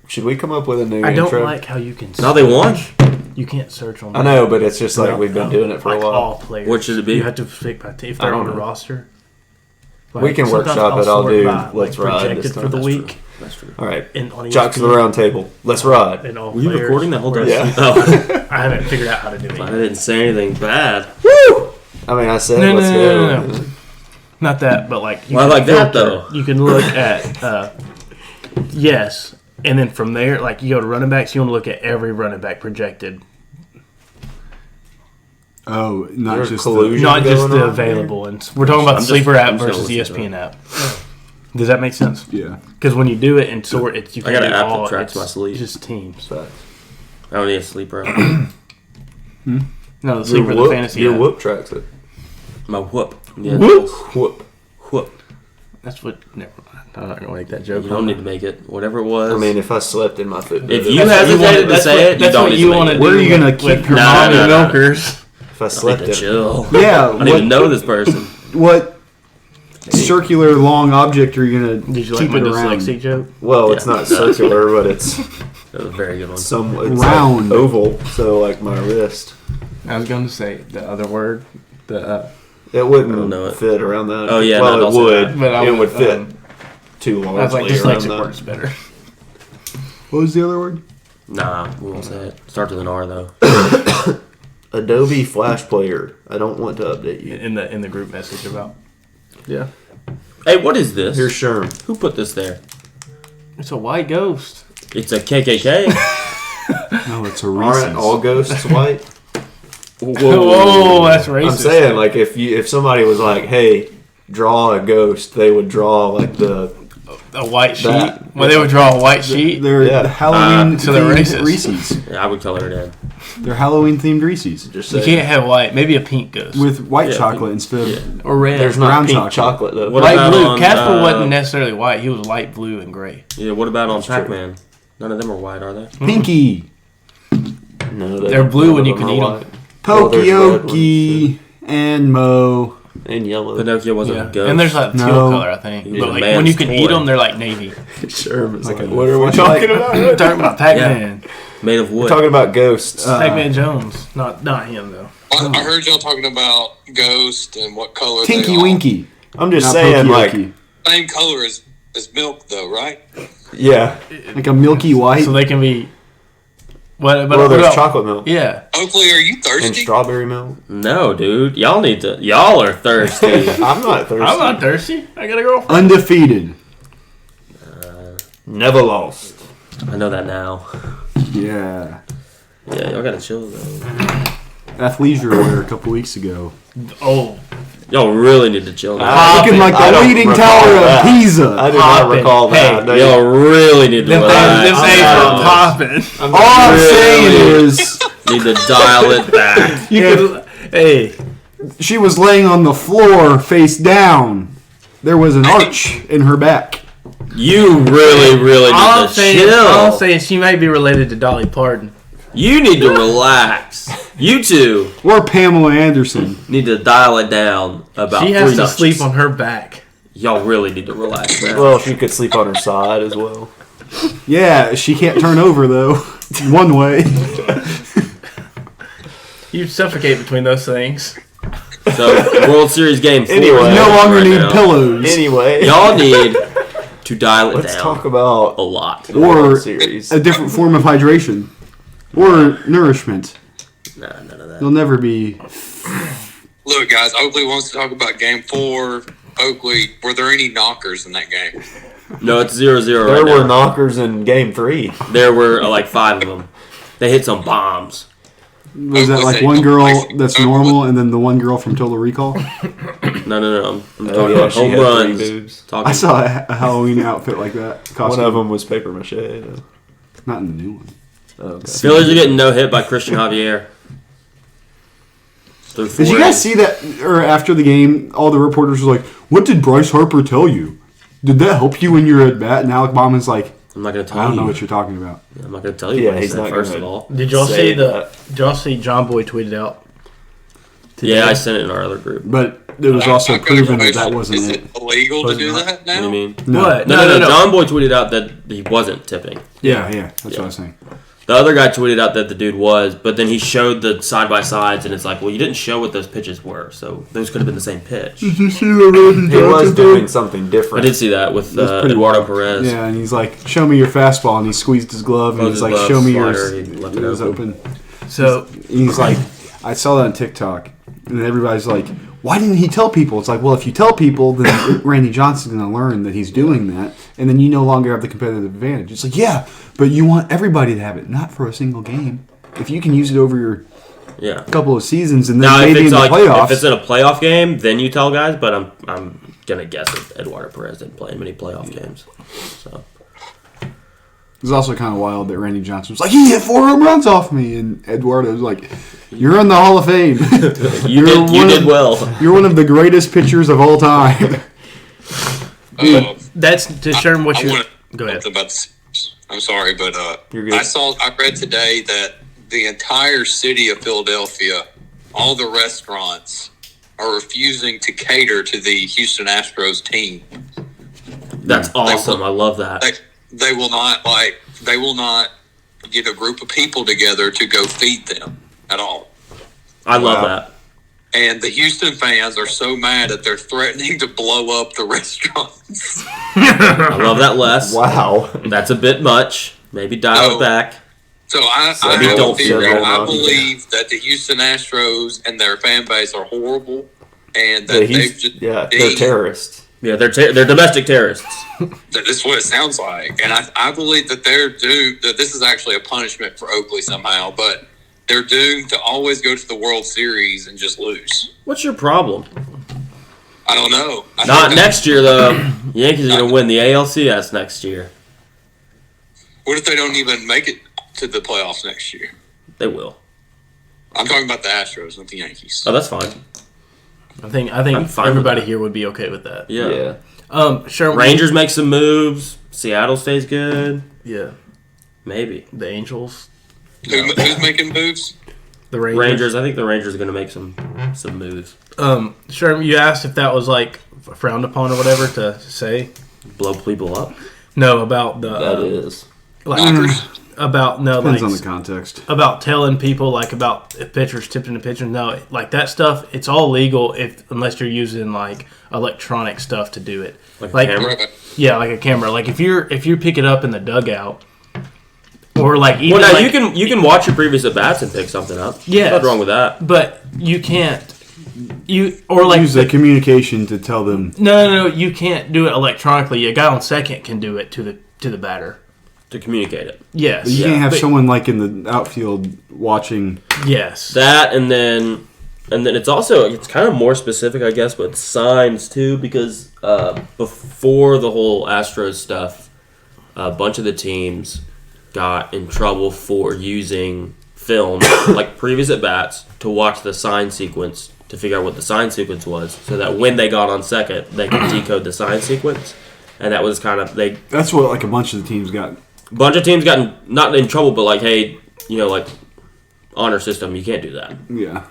Should we come up with a new I intro? don't like how you can. Now they won. You can't search on. I know, but it's just like we've been doing it for a while. All players. What should it be? You have to pick by if they're on the roster. We can workshop it. I'll do Let's Ride projected for the week. That's true. All right. Jocks to the round table. Let's ride. Were you recording that whole time? Yeah. Oh. I haven't figured out how to do it. I didn't say anything bad. Woo! I mean, I said let's go. No. Not that, but like. Well, I like that though. You can look at yes, and then from there, like you go to running backs, you want to look at every running back projected. Oh, not just the available ones. We're talking about Sleeper app versus ESPN app. Does that make sense? Yeah. Because when you do it and sort it, you can I got an do app all. that tracks It's my sleep. just teams. I don't need a sleeper. No, the Sleeper, the fantasy Your app. whoop tracks it. My whoop. Yeah, Whoop. whoop. That's what. Never mind. I'm not gonna make that joke. You don't need to make it. Whatever it was. I mean, if I slept in my foot. If you hesitated to say it, you don't need to make it. Where are you going to keep your mom and milkers? If I slept in chill. Yeah. I don't even know this person. What circular long object are you going to Did you keep like my it around? dyslexic joke? Well, it's not circular, but it's That was a very good one. it's Round. like oval. So like my wrist. I was going to say the other word. It wouldn't fit around that. Oh, yeah, well, no, it don't say would. that. But It would fit too I was like, largely around dyslexic that. works better. What was the other word? Nah, we won't say it. Starts with an R though. Adobe Flash Player. I don't want to update you. In the group message about. Yeah. Hey, what is this? Here's Sherm. Who put this there? It's a white ghost. It's a KKK. No, it's a Reese's. Aren't all ghosts white? Whoa, that's racist. I'm saying, like, if somebody was like, "Hey, draw a ghost," they would draw like a white sheet. That. Well, they would draw a white sheet. They're the Halloween so they're themed racist. Reese's. Yeah, I would color it in. They're Halloween themed Reese's. Just You saying. can't have white. Maybe a pink ghost With white Yeah, chocolate instead of... or red. There's not brown pink chocolate. though. What light about blue. on, Casper wasn't necessarily white. He was light blue and gray. Yeah, what about on That's true. Pac-Man? None of them are white, are they? Pinky. No, They're blue when you can eat them. Well, there's red Pokey and Mo. and yellow. Pinocchio wasn't Yeah. a ghost. And there's like teal No. color, I think. He was But a like man's when you can eat toy. them, they're like navy. Sure, it's Like like, a what are we flash- talking about? We're talking about Pac-Man. made of We're wood. talking about ghosts. Pac-Man Jones. Not him though. I heard y'all talking about Ghost and what color Tinky they are. Winky. I'm just Not saying, like, Pokey. Same color as milk, though, right? yeah. Like a milky white. So they can be. What? But Well, what there's about- chocolate milk Yeah. Oakley, are you and thirsty? strawberry milk. No, dude. Y'all are thirsty. I'm not thirsty. I'm not thirsty. I got a girlfriend. Undefeated. Never lost. I know that now. Yeah. Yeah, y'all gotta chill though. Athleisure wear a couple weeks ago. Oh, Y'all really need to chill now. Looking like I the don't leaning recall tower that. of Pisa. I do not Poppin'. recall that. Hey, No, Y'all really need to them relax. things are popping. All I'm saying is, Need to dial it back. Hey, she was laying on the floor face down. There was an arch in her back. You really all need to chill. I'm saying she may be related to Dolly Parton. You need to relax. You two Or Pamela Anderson. need to dial it down about She 3 has to notches. sleep on her back. Y'all really need to relax, man. Well, she could sleep on her side as well. Yeah, she can't turn over though. One way. You suffocate between those things. So, World Series Game 4. Anyway. You no longer right need now. pillows. Anyway, Y'all need to dial it let's down talk about a lot. the World Or Series. a different form of hydration. Or nourishment. Nah, none of that. You'll never be... Look, guys, Oakley wants to talk about Game 4. Oakley, were there any knockers in that game? No, it's 0-0 There right were now. knockers in Game 3. There were like 5 of them. They hit some bombs. Was that like one girl that's normal and then the one girl from Total Recall? No. I'm talking Oh, yeah, about she home had 3 runs. boobs. Talking I saw a Halloween outfit like that. One Costume. of them was paper mache. Though. Not in the new one. Oh, okay. Phillies are getting no hit by Christian Javier. Through 4 Did you guys innings. see that? Or after the game, all the reporters were like, "What did Bryce Harper tell you? Did that help you when you were at bat?" And Alec Bauman's like, I'm not going to tell "I don't you. know what you're talking about." I'm not going to tell you Yeah, what he he's said, not first gonna- of all. Did y'all Say see that. Did y'all see John Boy tweeted out? today? Yeah, I sent it in our other group. But it was also I've got a proven that question. wasn't Is it. it illegal to do that What now? do you mean? What? No. John Boy tweeted out that he wasn't tipping. Yeah, that's what I was saying. The other guy tweeted out that the dude was, but then he showed the side-by-sides, and it's like, well, you didn't show what those pitches were, so those could have been the same pitch. Did you see what Randy He was Johnson doing did? something I different. did see that with That's pretty Eduardo wild. Perez. Yeah, and he's like, "Show me your fastball," and he squeezed his glove, and Closed he's his like, glove, "Show me slider, yours." he left It it was open. open. So He's like, I saw that on TikTok, and everybody's like, "Why didn't he tell people?" It's like, well, if you tell people, then Randy Johnson's going to learn that he's doing that, and then you no longer have the competitive advantage. It's like, yeah, but you want everybody to have it, not for a single game. If you can use it over your Yeah. couple of seasons, and then Now, if maybe in it's the like playoffs, if it's in a playoff game, then you tell guys. But I'm gonna guess that Eduardo Perez didn't play in many playoff games. So it's also kind of wild that Randy Johnson was like, "He hit 4 home runs off me," and Eduardo was like, "You're in the Hall of Fame. you did well. You're one of the greatest pitchers of all time." that's to Sherm. What I you want go ahead? something about the I'm sorry, but You're good. I read today that the entire city of Philadelphia, all the restaurants, are refusing to cater to the Houston Astros team. That's awesome. I love that. They will not get a group of people together to go feed them at all. I love Wow. that. And the Houston fans are so mad that they're threatening to blow up the restaurants. I love that less. Wow. That's a bit much. Maybe dial No. it back. So I Maybe have a don't theory. feel I bad. believe that the Houston Astros and their fan base are horrible, and that Yeah, they've just they're terrorists. Yeah, they're domestic terrorists. That is what it sounds like, and I believe that they're doomed. That this is actually a punishment for Oakley somehow, but they're doomed to always go to the World Series and just lose. What's your problem? I don't know. Not next year though. Yankees are gonna win the ALCS next year. What if they don't even make it to the playoffs next year? They will. I'm talking about the Astros, not the Yankees. Oh, that's fine. I think I'm fine with everybody that. here would be okay with that. Yeah. Sherm. Rangers make some moves. Seattle stays good. Yeah. Maybe. The Angels. Who's making moves? The Rangers. Rangers. I think the Rangers are gonna make some moves. Sherm, you asked if that was like frowned upon or whatever to say. Blow people up. No, about the That is. like Knockers? about no Depends like on the context. about telling people like about if pitchers tipped into pitchers. No, like that stuff. It's all legal unless you're using like electronic stuff to do it. Like a camera? Right. Yeah, like a camera. Like if you pick it up in the dugout, or like even Well, now like, you can watch your previous at bats and pick something up. Yes. Nothing wrong with that. but you can't. You or like Use the communication to tell them. no, you can't do it electronically. A guy on second can do it to the batter. To communicate it. Yes, You can't have but- someone like in the outfield watching. Yes, That and then it's kind of more specific, I guess, with signs too, because before the whole Astros stuff, a bunch of the teams got in trouble for using film, like previous at bats, to watch the sign sequence to figure out what the sign sequence was, so that when they got on second, they could decode the sign sequence, and that was kind of That's what like a bunch of the teams got. bunch of teams got not in trouble, but like, hey, like honor system, you can't do that. Yeah.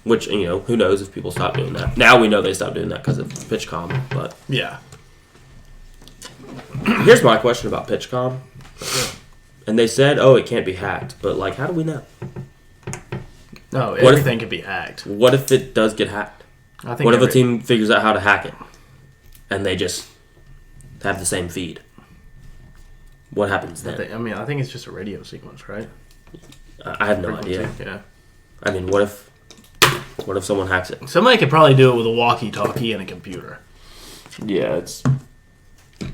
Which, who knows if people stop doing that. Now we know they stopped doing that because of PitchCom. But yeah. here's my question about PitchCom. And they said, it can't be hacked. But, like, how do we know? No, if- everything could be hacked. What if it does get hacked? I think. What if a team figures out how to hack it? And they just have the same feed? What happens then? I think it's just a radio sequence, right? I have no idea. Yeah. I mean, what if someone hacks it? Somebody could probably do it with a walkie-talkie and a computer. Yeah,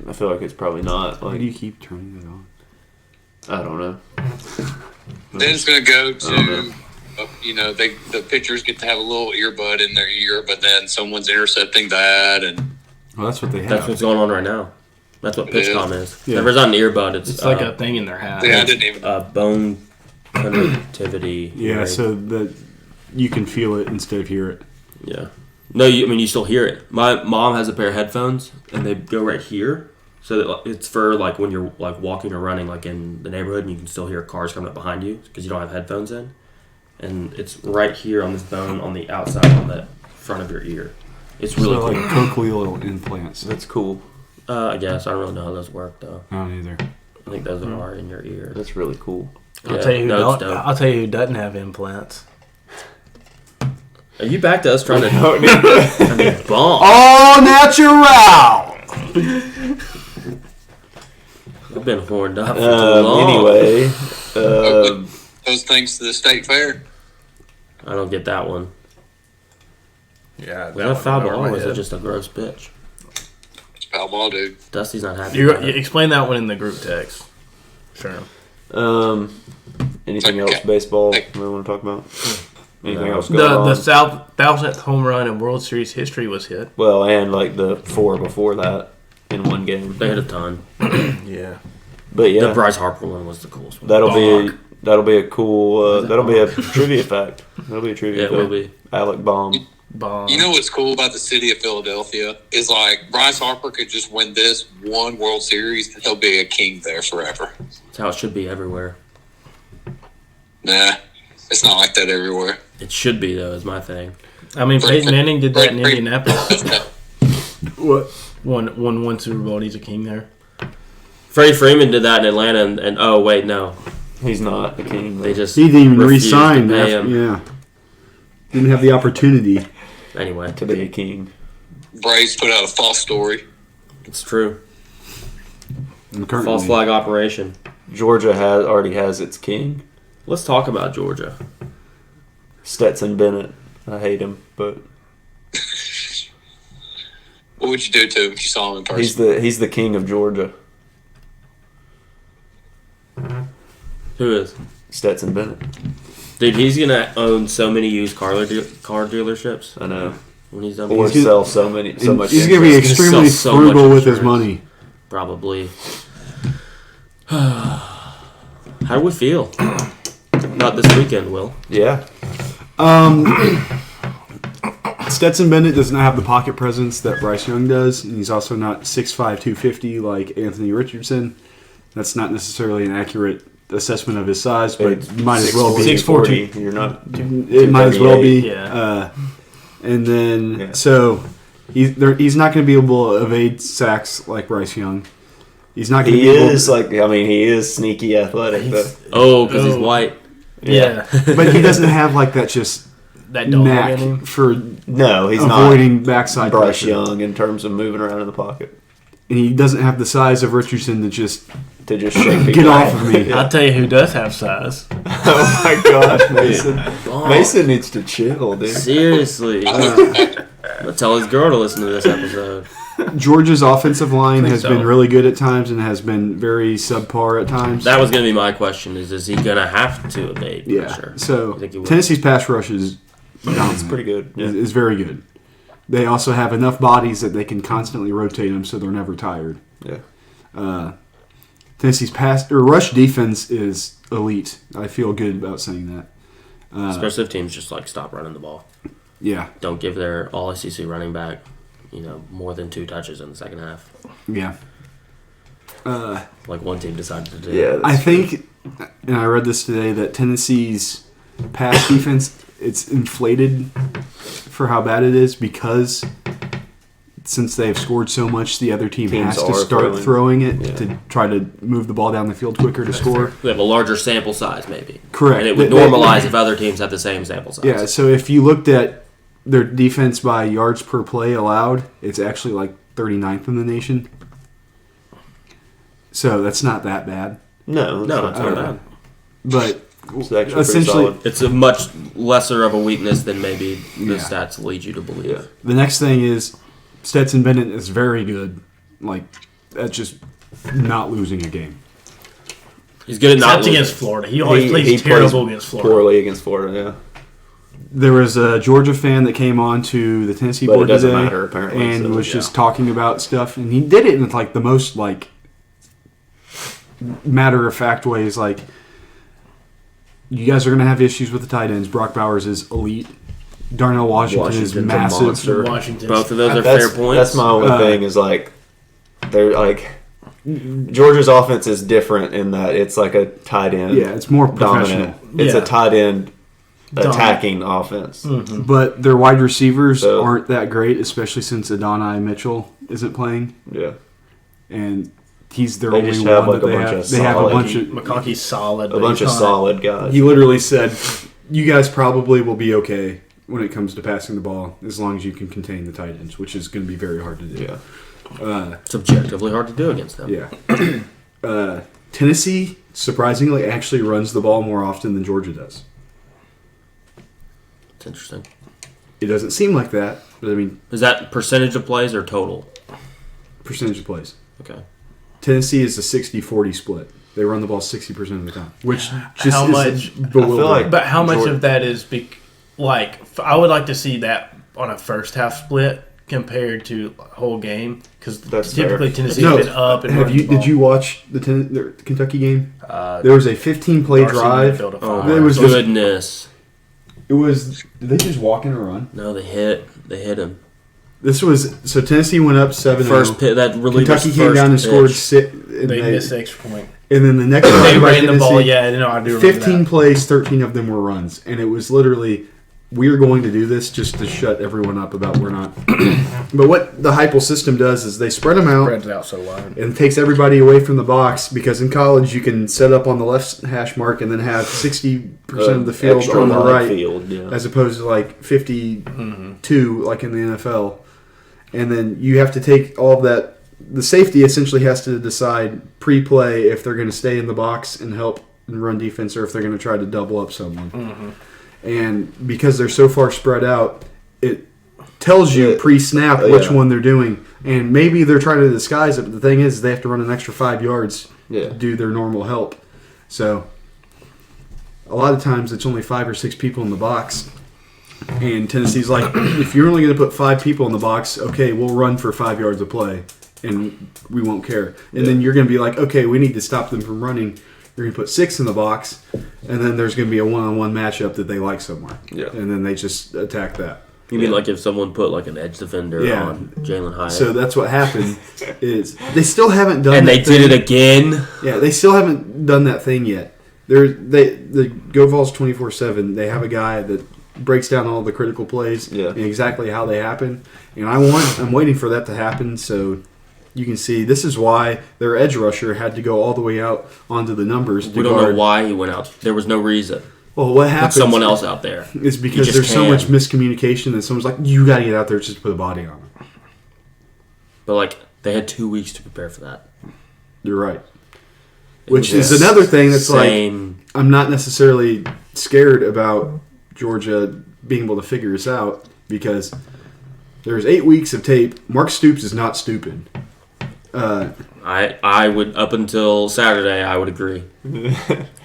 I feel like it's probably not. Why Like, do you keep turning it on? I don't know. Then it's going to go Okay. to, the pitchers get to have a little earbud in their ear, but then someone's intercepting that, and Well, that's what they have. That's what's going on right now. That's what It is. PitchCom is. Yeah. If it's on an earbud, It's like a thing in their hat. yeah, I didn't even. bone conductivity. yeah, hearing. so that you can feel it instead of hear it. Yeah. No, you still hear it. My mom has a pair of headphones, and they go right here, so that it's for like when you're like walking or running, like in the neighborhood, and you can still hear cars coming up behind you because you don't have headphones in, and it's right here on this bone on the outside on that front of your ear. It's really So, cool. like cochlear implants. That's cool. I guess I don't really know how those work though. I don't either. I think those are in your ear. That's really cool. I'll tell you who no, it's don't. dope. I'll tell you who doesn't have implants. Are you back to us trying to? I mean, bomb. All natural. I've been horned up for too long. Anyway, Those things to the state fair. I don't get that one. Yeah. Was that a foul ball or was it just a gross pitch? It's foul ball, dude. Dusty's not happy. You about it. explain that one in the group text. Sure. anything else baseball we want to talk about? Anything else going The on? 1,000th home run in World Series history was hit. Well, and like the 4 before that in one game. They hit a ton. Yeah. But yeah, The Bryce Harper one was the coolest one. that'll be a cool. That'll be a trivia fact. That'll be a trivia Yeah, it fact. will be. Alec Baum. Bomb. You know what's cool about the city of Philadelphia is like Bryce Harper could just win this one World Series and he'll be a king there forever. That's how it should be everywhere. Nah, it's not like that everywhere. It should be, though, is my thing. I mean, Peyton Manning did that in Indianapolis. What? Won one Super Bowl. And he's a king there. Freddie Freeman did that in Atlanta, and oh, wait, no. He's not the king. They just He didn't even refused to re-sign. pay After, him. yeah. Didn't have the opportunity. Anyway, to be a king. Braves put out a false story. it's true. And currently, False flag operation. Georgia already has its king, Let's talk about Georgia. Stetson Bennett. I hate him, but What would you do to him if you saw him in person? he's the king of Georgia. Who is? Stetson Bennett. Dude, he's going to own so many used car dealerships I know. when he's done. Or He's sell so much. he's going to be interest. extremely sell so frugal much with his insurance. money. Probably. How do we feel? Not this weekend, Will. Yeah. Stetson Bennett does not have the pocket presence that Bryce Young does, and he's also not 6'5", 250 like Anthony Richardson. That's not necessarily an accurate assessment of his size, but it might as well be. 6'4". You're not. It might as well be. Yeah. And then, Yeah. so he's not going to be able to evade sacks like Bryce Young. He's not going to He be able is to, he is sneaky athletic. Though. Oh, because he's Oh. white. Yeah. but he doesn't have like that just That dog in knack him. for No, he's avoiding not backside Bryce pressure. Young in terms of moving around in the pocket And he doesn't have the size of Richardson to just to just shake people get off of me. I'll tell you who does have size. Oh my gosh, Mason! Oh, Mason needs to chill, dude. Seriously. I'll tell his girl to listen to this episode. Georgia's offensive line I think has so. been really good at times and has been very subpar at times. That was going to be my question: is he going to have to evade yeah. pressure? So I think he will. Tennessee's pass rush is It's pretty good. Yeah. is very good. They also have enough bodies that they can constantly rotate them, so they're never tired. Yeah. Tennessee's pass or rush defense is elite. I feel good about saying that. Especially if teams just like stop running the ball. Yeah, Don't give their all SEC running back, more than 2 touches in the second half. yeah. Like one team decided to do. Yeah. I think, and I read this today, that Tennessee's pass defense, it's inflated for how bad it is because since they've scored so much, the other team Teams has to are start throwing it Yeah. to try to move the ball down the field quicker to score. We have a larger sample size, maybe. Correct. And it would They- normalize if other teams had the same sample size. Yeah, so if you looked at their defense by yards per play allowed, it's actually like 39th in the nation. So that's not that bad. no, No, it's not Uh, bad. But It's actually pretty essentially, solid. It's a much lesser of a weakness than maybe the Yeah. stats lead you to believe. Yeah. the next thing is Stetson Bennett is very good. Like, that's just not losing a game. He's good at not Except losing. against Florida. He always plays terrible against Florida. Poorly against Florida. Yeah. There was a Georgia fan that came on to the Tennessee But it board doesn't today matter, apparently, and so, was yeah. just talking about stuff, and he did it in like the most like matter of fact ways. Like, you guys are gonna have issues with the tight ends. Brock Bowers is elite. Darnell Washington is Washington's a massive. monster. Washington. Both of those are That's fair points. That's my only thing is like they're like Georgia's offense is different in that it's like a tight end. Yeah, it's more professional. dominant. It's Yeah. a tight end attacking offense. But their wide receivers So- aren't that great, especially since Adonai Mitchell isn't playing, Yeah. and he's their They only just one have, like, that a they bunch have. of They have a solid- bunch of. McConkey's solid. A bunch of solid guys. He literally said, "You guys probably will be okay when it comes to passing the ball, as long as you can contain the tight ends, which is going to be very hard to do." Yeah. It's objectively hard to do against them. Yeah. Tennessee, surprisingly, actually runs the ball more often than Georgia does. It's interesting. It doesn't seem like that, but I mean, Is that percentage of plays or total? percentage of plays. Okay. Tennessee is a 60-40 split. They run the ball 60% of the time, which just How is much- bewildering. I feel like- But how much Jordan- of that is I would like to see that on a first half split compared to whole game because That's typically fair. Tennessee's No, been up and have running you? the ball. Did you watch the Kentucky game? Uh, There was a 15-play Darcy drive. built a Oh fire. It was my just- goodness. It was. Did they just walk in a run? No, they hit him. This was so Tennessee went up 7-0. First pit that really Kentucky was came first down and pitch. scored six. And they they- missed the extra point. And then the next They drive by ran the ball. Tennessee, Yeah, no, I do remember 15 that. plays, 13 of them were runs, and it was literally, we're going to do this just to shut everyone up about we're not. But what the Heupel system does is they spread them out Spreads out so wide. and takes everybody away from the box, because in college you can set up on the left hash mark and then have 60% of the field Extra on the wide right, field, yeah. as opposed to like 52 like in the NFL. And then you have to take all of that. The safety essentially has to decide pre-play if they're going to stay in the box and help and run defense, or if they're going to try to double up someone. And because they're so far spread out, it tells you Yeah. pre-snap which Yeah. one they're doing. And maybe they're trying to disguise it, but the thing is they have to run an extra 5 yards Yeah. to do their normal help. So a lot of times it's only 5 or 6 people in the box. And Tennessee's like, if you're only going to put 5 people in the box, okay, we'll run for 5 yards of play, and we won't care. And then you're going to be like, okay, we need to stop them from running. You're going to put 6 in the box, and then there's going to be a one-on-one matchup that they like somewhere. Yeah. And then they just attack that. You mean like if someone put like an edge defender Yeah. on Jalen Hyatt? So that's what happened. Is they still haven't done and that they did thing. it again. Yeah, they still haven't done that thing yet. The Go Vols 24/7. They have a guy that breaks down all the critical plays and exactly how they happen. And I'm waiting for that to happen so you can see this is why their edge rusher had to go all the way out onto the numbers. We don't know why he went out. There was no reason. Well, what Put happens someone else out there. is You because just there's so can. much miscommunication that someone's like, you got to get out there just to put a body on it. But like they had 2 weeks to prepare for that. You're right. It Which was is another thing that's same. like, I'm not necessarily scared about Georgia being able to figure this out, because there's 8 weeks of tape. Mark Stoops is not stupid. I would, up until Saturday, I would agree.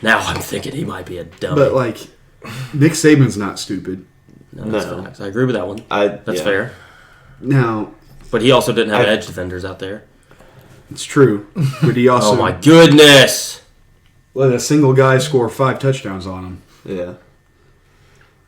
Now I'm thinking he might be a dummy. But like, Nick Saban's not stupid. No, that's No. facts. I agree with that one. That's yeah. fair. Now, But he also didn't have edge defenders out there. it's true, but he also Oh my goodness! let a single guy score 5 touchdowns on him. Yeah.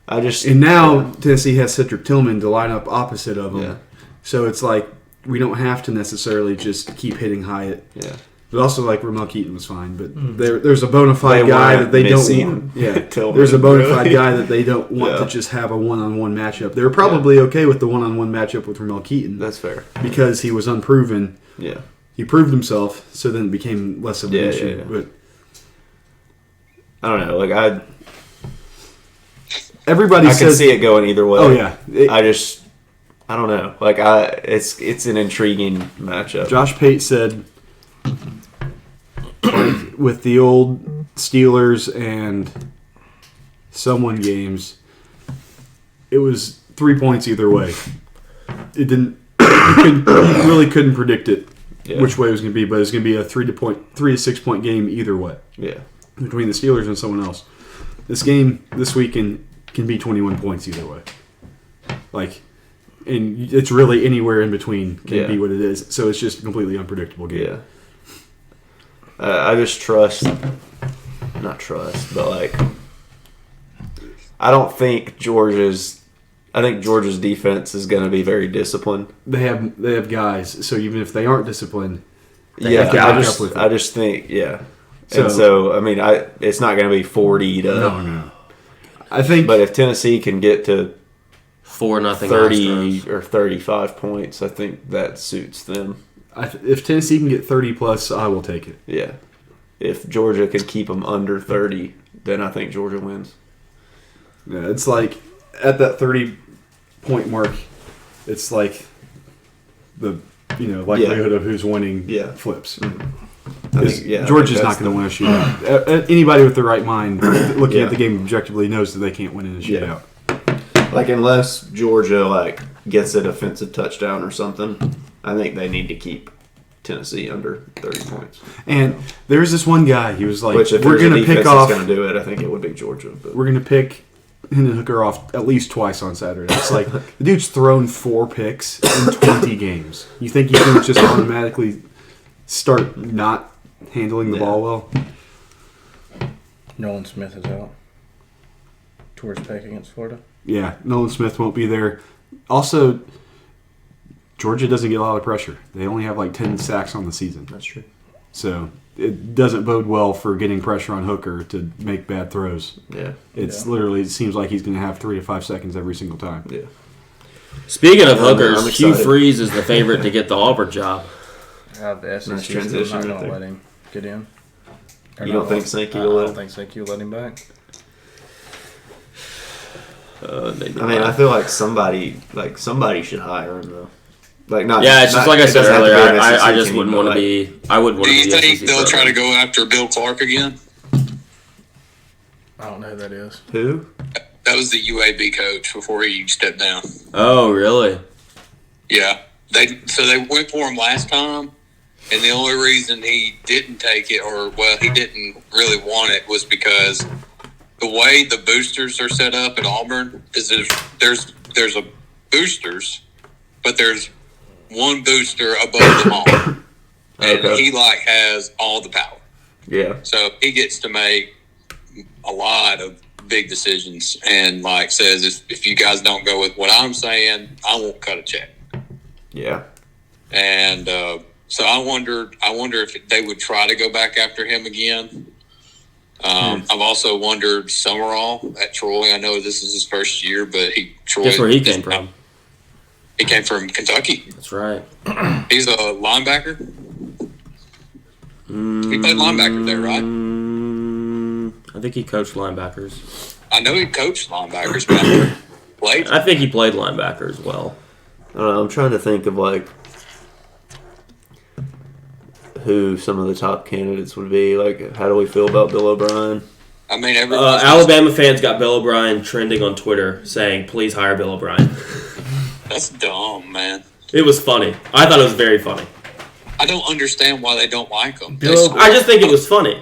And And now Tennessee has Cedric Tillman to line up opposite of him. Yeah. So it's like we don't have to necessarily just keep hitting Hyatt. Yeah. But also, like, Ramel Keaton was fine. But there's a bona fide They guy weren't that they don't missing want. Yeah, Tillman, there's a bona really. fide guy that they don't want Yeah. to just have a one-on-one matchup. They were probably okay with the one-on-one matchup with Ramel Keaton That's fair. because he was unproven. Yeah. He proved himself, so then it became less of an Yeah, issue. yeah, yeah. But I don't know. Like I everybody can says, see it going either way. "Oh yeah." I don't know. Like it's an intriguing matchup. Josh Pate said, like, with the old Steelers and someone games, it was 3 points either way. It didn't. You really couldn't predict it which way it was going to be, but it was going to be a 3 to 6 point game either way Yeah. between the Steelers and someone else. This game this weekend can be 21 points either way. Like, and it's really anywhere in between can be what it is. So it's just a completely unpredictable game. Yeah. I just not trust, but like, I think Georgia's defense is going to be very disciplined. They have guys, so even if they aren't disciplined, Yeah, have to back up with it. I just think, yeah. So- And so, I mean, it's not going to be 40 to no. I think, But if Tennessee can get to 4-0 30 Astros. or 35 points, I think that suits them. if Tennessee can get 30 plus, I will take it. Yeah. If Georgia can keep them under 30, then I think Georgia wins. Yeah, it's like at that 30-point mark, it's like the likelihood of who's winning Yeah. flips. I think, yeah, Georgia's I not think going to win a shootout. Anybody with the right mind, looking Yeah. at the game objectively, knows that they can't win in a Yeah. shootout. like unless Georgia gets a defensive touchdown or something, I think they need to keep Tennessee under 30 points. And there's this one guy. He was like, Which if "We're there's a going to defense pick that's off. going to do it, I think it would be Georgia. But We're going to pick Hendon Hooker off at least twice on Saturday." It's like the dude's thrown 4 picks in 20 games. You think you can just automatically start not handling the Yeah. ball well? Nolan Smith is out. Tours pick against Florida. Yeah, Nolan Smith won't be there. Also, Georgia doesn't get a lot of pressure. They only have 10 sacks on the season. that's true. So it doesn't bode well for getting pressure on Hooker to make bad throws. Yeah. It's literally, it seems like he's going to have 3 to 5 seconds every single time. Yeah. Speaking of I'm hookers, Hugh excited. Freeze is the favorite to get the Auburn job. The SEC Nice is not transition going right to there. let him get in. Or You not don't think let- Sankey I will let don't him? think Sankey will let him back. I mean, I feel like somebody should hire him though. Not. Yeah, it's just not- like I it said doesn't have to earlier. be an I SEC just team, wouldn't but, want to be. I wouldn't want Do to you be. think SEC they'll try to president. go after Bill Clark again? I don't know who that is. Who? That was the UAB coach before he stepped down. Oh, really? Yeah, they went for him last time, and the only reason he didn't take it, he didn't really want it, was because the way the boosters are set up at Auburn is there's a boosters, but there's one booster above them all, and Okay. he has all the power. Yeah. So he gets to make a lot of big decisions, and says if you guys don't go with what I'm saying, I won't cut a check. Yeah. And so I wonder if they would try to go back after him again. I've also wondered Summerall at Troy. I know this is his first year, but Troy. Guess where he came from? He came from Kentucky. That's right. He's a linebacker. He played linebacker there, right? I think he coached linebackers. I know he coached linebackers, but I played. I think he played linebacker as well. I don't know. I'm trying to think of who some of the top candidates would be. How do we feel about Bill O'Brien? I mean, everyone's Alabama fans got Bill O'Brien trending on Twitter saying, "Please hire Bill O'Brien." That's dumb, man. It was funny. I thought it was very funny. I don't understand why they don't like him. I just think it was funny.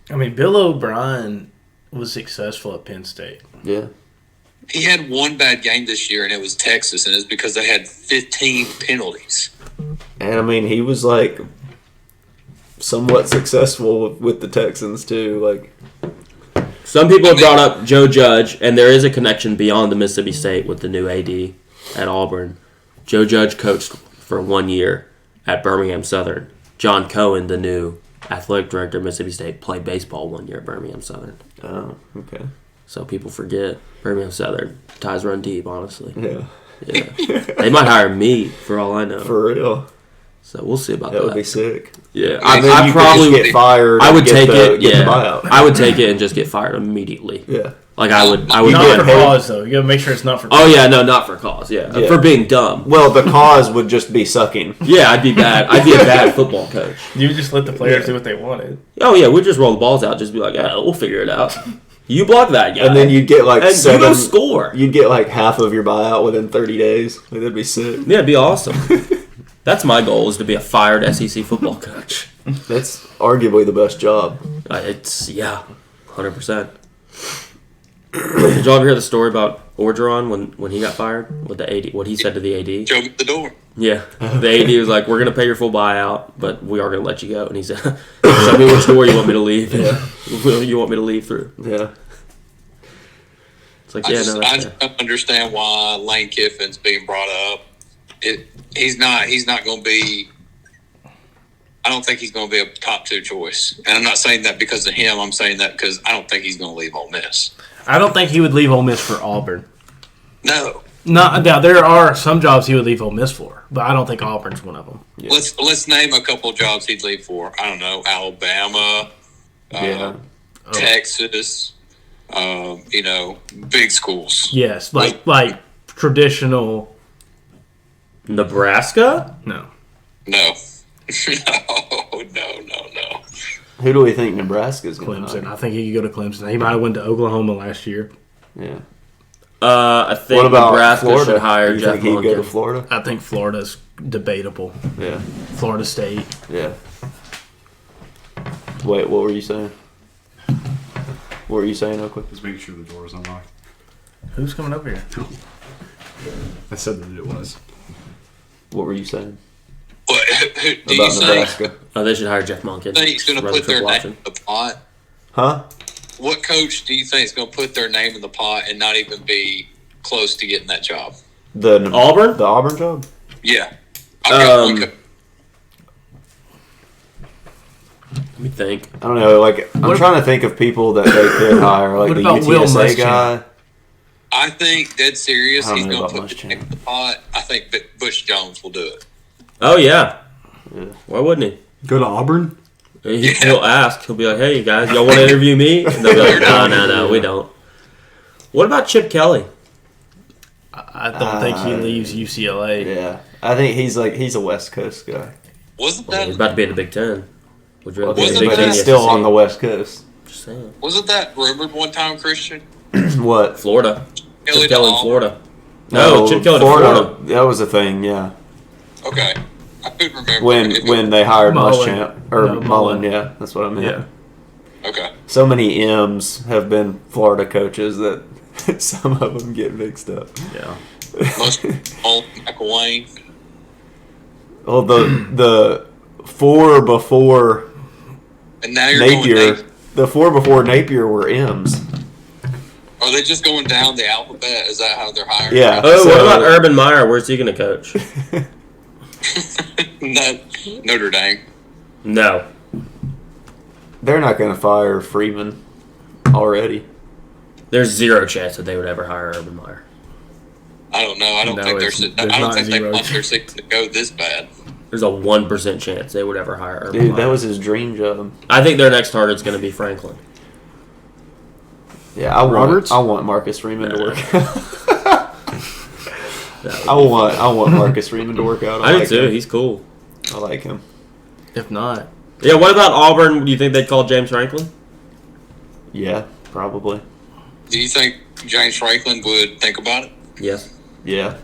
I mean, Bill O'Brien was successful at Penn State. Yeah. He had one bad game this year, and it was Texas, and it's because they had 15 penalties. And I mean, he was somewhat successful with the Texans too. Some people have brought up Joe Judge, and there is a connection beyond the Mississippi State with the new AD at Auburn. Joe Judge coached for 1 year at Birmingham Southern. John Cohen, the new athletic director of Mississippi State, played baseball 1 year at Birmingham Southern. Oh, okay. So people forget Birmingham Southern. Ties run deep, honestly. Yeah. Yeah. They might hire me for all I know. For real. So we'll see about That that. would be sick. Yeah, And then I you could probably just get fired. I would and get take the, it. Get Yeah, the buyout. I would take it and just get fired immediately. Yeah. I would. Not get for paid. cause, though. You gotta make sure it's not for Oh yeah, no, not for cause. Yeah, Yeah. for being dumb. Well, the cause would just be sucking. Yeah, I'd be bad. I'd be a bad football coach. You just let the players do what they wanted. Oh yeah, we'd just roll the balls out. Just be like, yeah, we'll figure it out. You block that guy, And then you'd get and you go score. You'd get half of your buyout within 30 days. That'd be sick. Yeah, it'd be awesome. That's my goal: is to be a fired SEC football coach. That's arguably the best job. It's 100%. Did y'all ever hear the story about Orgeron when he got fired? What the AD? What he said to the AD? Joe at the door. Yeah, the AD was like, "We're gonna pay your full buyout, but we are gonna let you go." And he said, "Show me which door you want me to leave. You want me to leave through?" Yeah. It's like, I yeah, just, no, I that's just fair. don't understand why Lane Kiffin's being brought up. He's not going to be. I don't think he's going to be a top 2 choice, and I'm not saying that because of him. I'm saying that because I don't think he's going to leave Ole Miss. I don't think he would leave Ole Miss for Auburn. No. Now there are some jobs he would leave Ole Miss for, but I don't think Auburn's one of them. Yeah. Let's name a couple of jobs he'd leave for. I don't know, Alabama, Yeah. Texas, big schools. Yes, like traditional. Nebraska? No. No. No. Who do we think Nebraska's going to Clemson. I think he could go to Clemson. He might have went to Oklahoma last year. Yeah. I think What about Nebraska Florida? should hire you Jeff think he'd go to Monken. Florida? I think Florida's debatable. Yeah. Florida State. Yeah. Wait, what were you saying? What were you saying, Oakley? Just making sure the door is unlocked. Who's coming over here? I said that it was. What were you saying What, do you about think Nebraska? Oh, they should hire Jeff Monken. he's going to Run the put their triple name option. in the pot? Huh? What coach do you think is going to put their name in the pot and not even be close to getting that job? Auburn? The Auburn job? Yeah. I've got one coach. Let me think. I don't know. Like, I'm trying to think of people that they could hire. Like What the about Will UTSA Muschamp? guy. I think, dead serious, I don't he's know going to about put the Muschamp. name in the pot. I think that Bush Jones will do it. Oh, yeah. Yeah. Why wouldn't Go to Auburn? he? He'll ask. He'll be like, hey, guys, y'all want to interview me? And they'll be like, no, we don't. What about Chip Kelly? I don't think he leaves UCLA. Yeah. I think he's a West Coast guy. Wasn't Well, that he's about to be in the Big Ten. Would you rather be in Wasn't the Big that- Ten? He's or still SEC? on the West Coast. Just saying. wasn't that rumored one time, Christian? What? Florida. Kelly Chip Kelly in to Florida. No, Chip Kelly to Florida. That was a thing, yeah. Okay. I couldn't remember. When they hired Mullen. Muschamp or No, Mullen, Mullen. yeah, that's what I meant. Yeah. Okay. So many M's have been Florida coaches that some of them get mixed up. Yeah. Most old McElwain. Well, the four before And now you're Napier, going. the four before Napier were M's. Are they just going down the alphabet? Is that how they're hiring? Yeah. Oh, what So- about Urban Meyer? Where's he going to coach? Notre Dame. No. They're not going to fire Freeman already. There's zero chance that they would ever hire Urban Meyer. I don't know. I don't No, think there's I don't not think they zero want their season to go this bad. There's a 1% chance they would ever hire Urban Dude, Meyer. that was his dream job. I think their next target's going to be Franklin. Yeah, I Roberts? want Marcus Freeman to work. That I would be want Marcus Freeman to work out. I do like too. him. He's cool. I like him. If not, Yeah, what about Auburn? Do you think they'd call James Franklin? Yeah, probably. Do you think James Franklin would think about it? Yes. Yeah.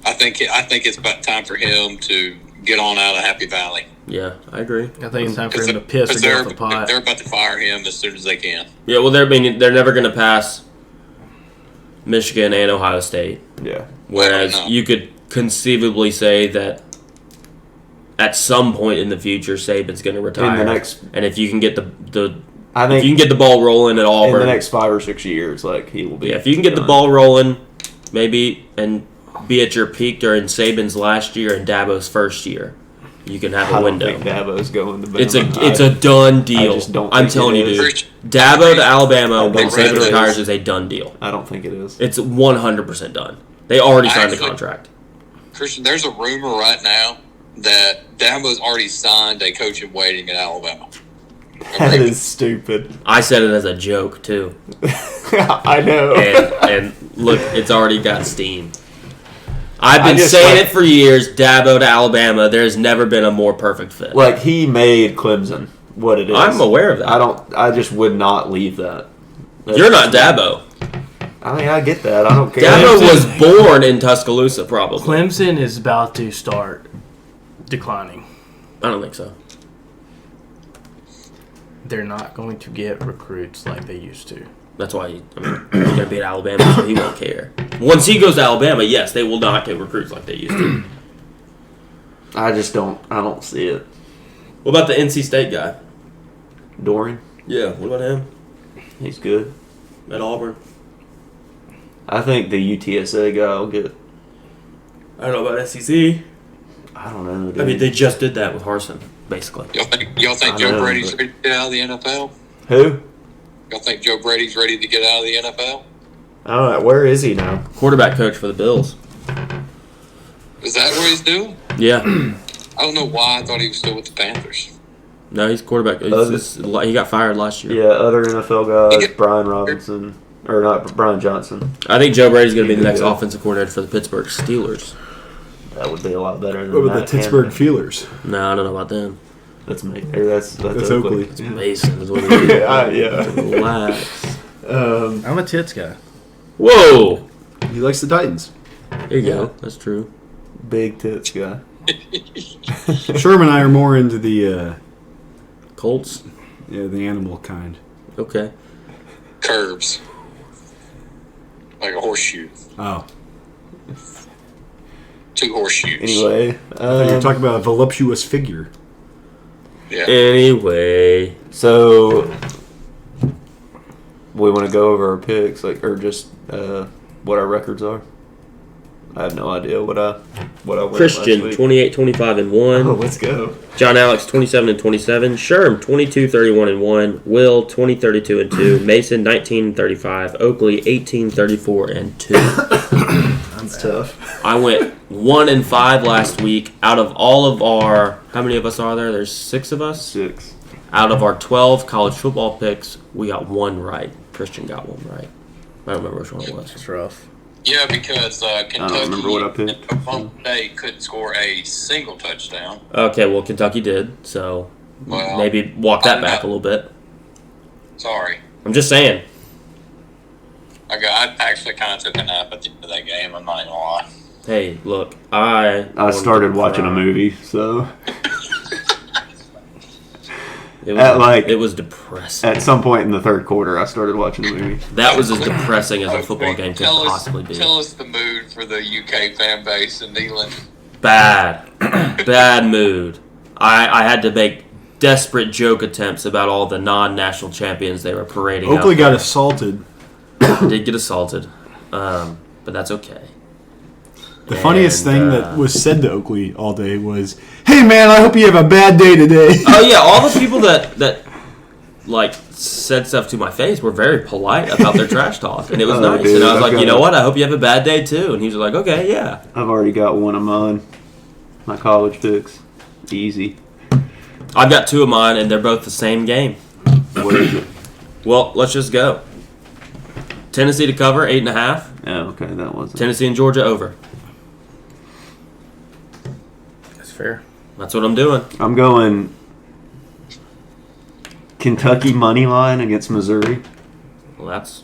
I think it's about time for him to get on out of Happy Valley. Yeah, I agree. I think it's time for him to piss or get off the pot. they're about to fire him as soon as they can. Yeah, well, they're never going to pass Michigan and Ohio State. Yeah. Whereas Well, no. you could conceivably say that at some point in the future, Saban's going to retire. In the next, and if you can get the I if you can think get the ball rolling at in Auburn, the next 5 or 6 years, like he will be. yeah, if you can get the done. ball rolling, maybe and be at your peak during Saban's last year and Dabo's first year, you can have I a don't window. think Dabo's going to. It's Bama. a done deal. just don't I'm think telling it you, is. dude. Christian, Dabo to Alabama I when don't think Saban it is. retires is a done deal. I don't think it is. It's 100% done. They already signed the Actually- contract. Christian, there's a rumor right now that Dabo's already signed a coach in waiting at Alabama. That is stupid. I said it as a joke too, I know. and look, it's already got steam. I've I been just saying like- it for years. Dabo to Alabama. There's never been a more perfect fit. Like he made Clemson what it is. I'm aware of that. I just would not leave that. That's You're not just- Dabo. I mean, I get that. I don't care. Dabo was born in Tuscaloosa, probably. Clemson is about to start declining. I don't think so. They're not going to get recruits like they used to. That's why he's going to be at Alabama, so he won't care. Once he goes to Alabama, yes, they will not get recruits like they used to. I just don't. I don't see it. What about the NC State guy? Dorian, Yeah, what about him? he's good. At Auburn? I think the UTSA guy will get. I don't know about SEC. I don't know. Dude. I mean, they just did that with Harsin, basically. Y'all think I Joe know, Brady's but- ready to get out of the NFL? Who? Y'all think Joe Brady's ready to get out of the NFL? I don't know. Where is he now? Quarterback coach for the Bills. Is that what he's doing? Yeah. I don't know why I thought he was still with the Panthers. No, he's quarterback. He got fired last year. Yeah, other NFL guys, He- Brian Robinson. Or not, Brian Johnson. I think Joe Brady's going to be the next Yeah. offensive coordinator for the Pittsburgh Steelers. That would be a lot better than What about the Matt Pittsburgh Hanley. Feelers? No, I don't know about them. That's me. Or that's Oakley. Yeah. Mason is what it is. Yeah. Relax. I'm a tits guy. Whoa! He likes the Titans. There you go. That's true. Big tits guy. Sherman and I are more into the Colts? the animal kind. Okay. Curves. Like a horseshoe. Oh. 2 horseshoes. Anyway, You're talking about a voluptuous figure. Yeah. Anyway. so we want to go over our picks, or just what our records are. I have no idea what I went Christian, last week. 28, 25, and 1. Oh, let's go. John Alex, 27 and 27. Sherm, 22, 31 and 1. Will, 20, 32 and 2. Mason, 19, 35. Oakley, 18, 34 and 2. That's tough. I went 1 and 5 last week. Out of all of our, how many of us are there? There's 6 of us. 6. Out of our 12 college football picks, we got 1 right. Christian got 1 right. I don't remember which one it was. It's rough. Yeah, because Kentucky remember what I picked. and Oklahoma State couldn't score a single touchdown. Okay, well, Kentucky did, so Well, maybe walk that back a little bit. Sorry. I'm just saying. I actually kind of took a nap at the end of that game. I'm not even gonna lie. Hey, look, I started watching a movie, so It was, At, like- it was depressing. at some point in the third quarter, I started watching a movie. That was as depressing as a football game could Tell us- possibly be. Tell us the mood for the UK fan base in England. Bad. Bad mood. I had to make desperate joke attempts about all the non-national champions they were parading out. Oakley got assaulted. Did get assaulted, but that's okay. The funniest And, thing that was said to Oakley all day was, "Hey man, I hope you have a bad day today." Oh yeah, all the people that like said stuff to my face were very polite about their trash talk, and it was nice. dude, and I was I've like, got you know it. what? I hope you have a bad day too. And he was like, okay, yeah. I've already got one of mine. My college picks. Easy. I've got 2 of mine, and they're both the same game. What is it? Well, let's just go. Tennessee to cover 8.5. Oh, okay, that wasn't. Tennessee and Georgia over. That's fair. That's what I'm doing. I'm going Kentucky money line against Missouri. Well, that's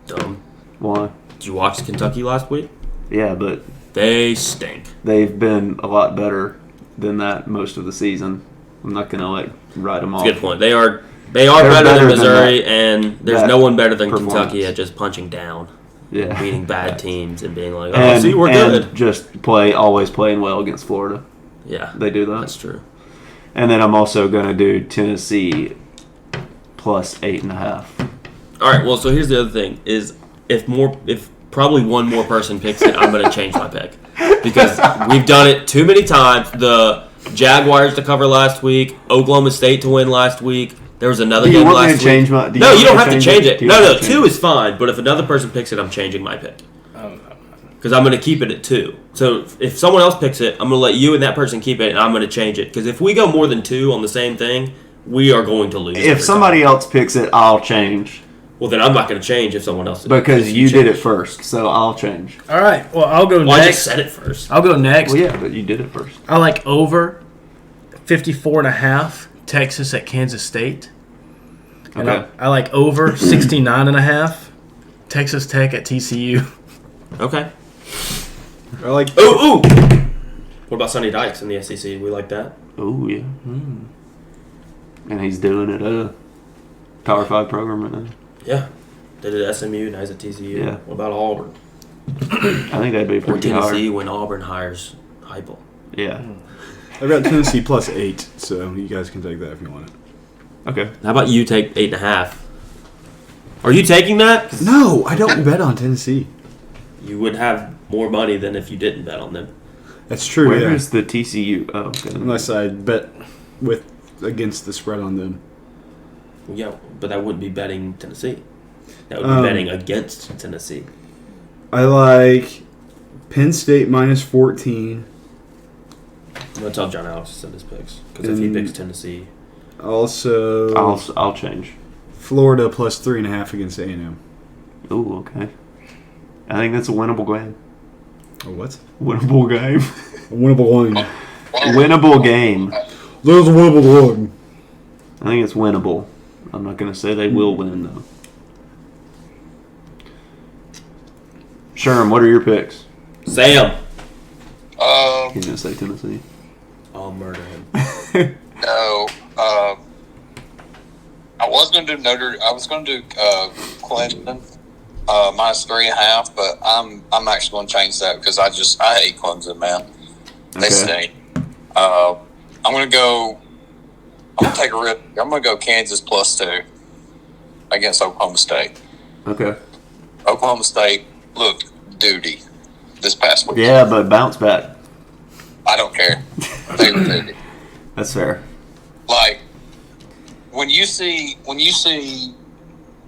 dumb. Why? Did you watch Kentucky last week? Yeah, but They stink. they've been a lot better than that most of the season. I'm not gonna write them off. That's a good point. They are They're better than better than Missouri, and there's that no one better than performance. Kentucky at just punching down, Yeah, beating bad teams, and being like, oh, and, see, we're and good. just always playing well against Florida. Yeah, They do that. that's true. And then I'm also gonna do Tennessee plus 8.5. All right, well, so here's the other thing: is if probably one more person picks it, I'm going to change my pick because we've done it too many times. The Jaguars to cover last week, Oklahoma State to win last week. There was another Do you game want me last to change week. my? No, you don't have to change it. Do you No, want no, me to 2 change is fine. But if another person picks it, I'm changing my pick because I'm going to keep it at 2. So if someone else picks it, I'm going to let you and that person keep it, and I'm going to change it because if we go more than 2 on the same thing, we are going to lose. If every somebody time. else picks it, I'll change Well, then I'm not going to change if someone else did. because If you did change. it first. So I'll change. All right. Well, I'll go Well, I just next. said it first. I'll go next. Well, yeah, but you did it first. I like over 54.5 Texas at Kansas State. And Okay. I like over 69.5 Texas Tech at TCU. Okay. I like Ooh! What about Sonny Dykes in the SEC? We like that? Oh yeah. And he's doing it at a Power 5 program right now. Yeah. They did SMU, now he's at TCU. Yeah. What about Auburn? I think that'd be Or pretty Tennessee hard. when Auburn hires Heupel. Yeah. I've got Tennessee plus 8, so you guys can take that if you want it. Okay. How about you take 8.5? Are you taking that? 'Cause No, I don't bet on Tennessee. you would have more money than if you didn't bet on them. That's true. Where yeah. is the TCU? Oh, okay. Unless I bet against the spread on them. Yeah, but that wouldn't be betting Tennessee. That would be betting against Tennessee. I like Penn State minus 14. I'm gonna tell John Alex to send his picks because if he picks Tennessee, Also, I'll change. Florida plus 3.5 against A&M. Ooh, okay. I think that's a winnable game. Oh, what? Winnable game. A winnable line. Winnable game. There's a winnable line. I think it's winnable. I'm not going to say they will win, though. Sherm, what are your picks? Sam, He's going to say Tennessee. I'll murder him. No. I was going to do Clemson minus 3.5, but I'm actually going to change that because I hate Clemson, man. They Okay. stink. I'm going to take a risk. I'm going to go Kansas plus 2 against Oklahoma State. Okay. Oklahoma State looked duty this past week. Yeah, but bounce back. I don't care. They were duty. That's fair. Like when you see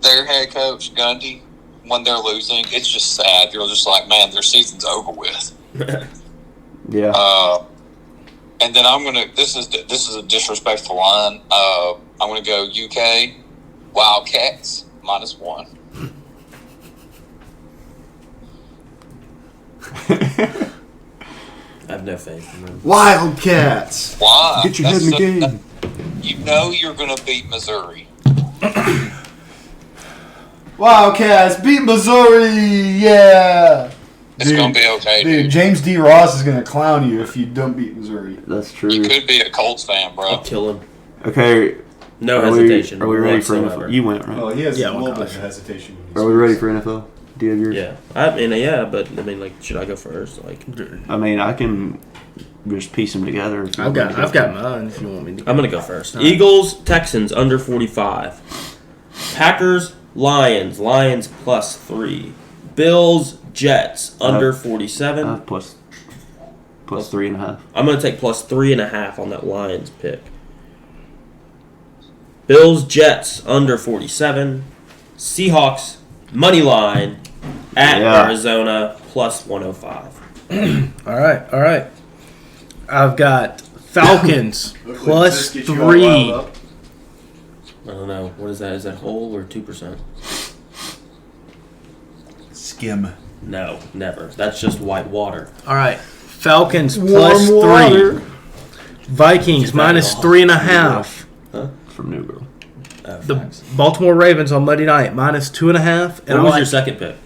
their head coach Gundy when they're losing, it's just sad. You're just like, man, their season's over with. Yeah. And then I'm gonna. This is a disrespectful line. I'm gonna go UK Wildcats minus 1. I have no faith in them. Wildcats. Why? Get your head in the game. You know you're gonna beat Missouri. Wildcats beat Missouri. Yeah. It's gonna be okay, dude. James D. Ross is going to clown you if you don't beat Missouri. That's You true. could be a Colts fan, bro. I'll kill him. Okay. No Are hesitation. we ready for whatsoever. NFL? You went, right? Oh, he has Yeah, a little well, bit gosh. of hesitation. Are we ready for NFL? Do you have yours? Yeah, I mean, yeah, but I mean, like, should I go first? Like, I mean, I can just piece them together. If you I've want me got to. mine. If you want me to, I'm gonna go first. All right. Eagles, Texans under 45. Packers, Lions plus 3. Bills, Jets under 47. Plus 3.5. I'm gonna take plus 3.5 on that Lions pick. Bills, Jets under 47. Seahawks money line at Yeah. Arizona plus 105. all right. I've got Falcons plus 3. I don't know. What is that? Is that whole or 2%? Skim. No, never. That's just white water. All right, Falcons plus 3. Vikings minus 3.5. From New Girl. The Facts. Baltimore Ravens on Monday night minus 2.5. What was your second pick?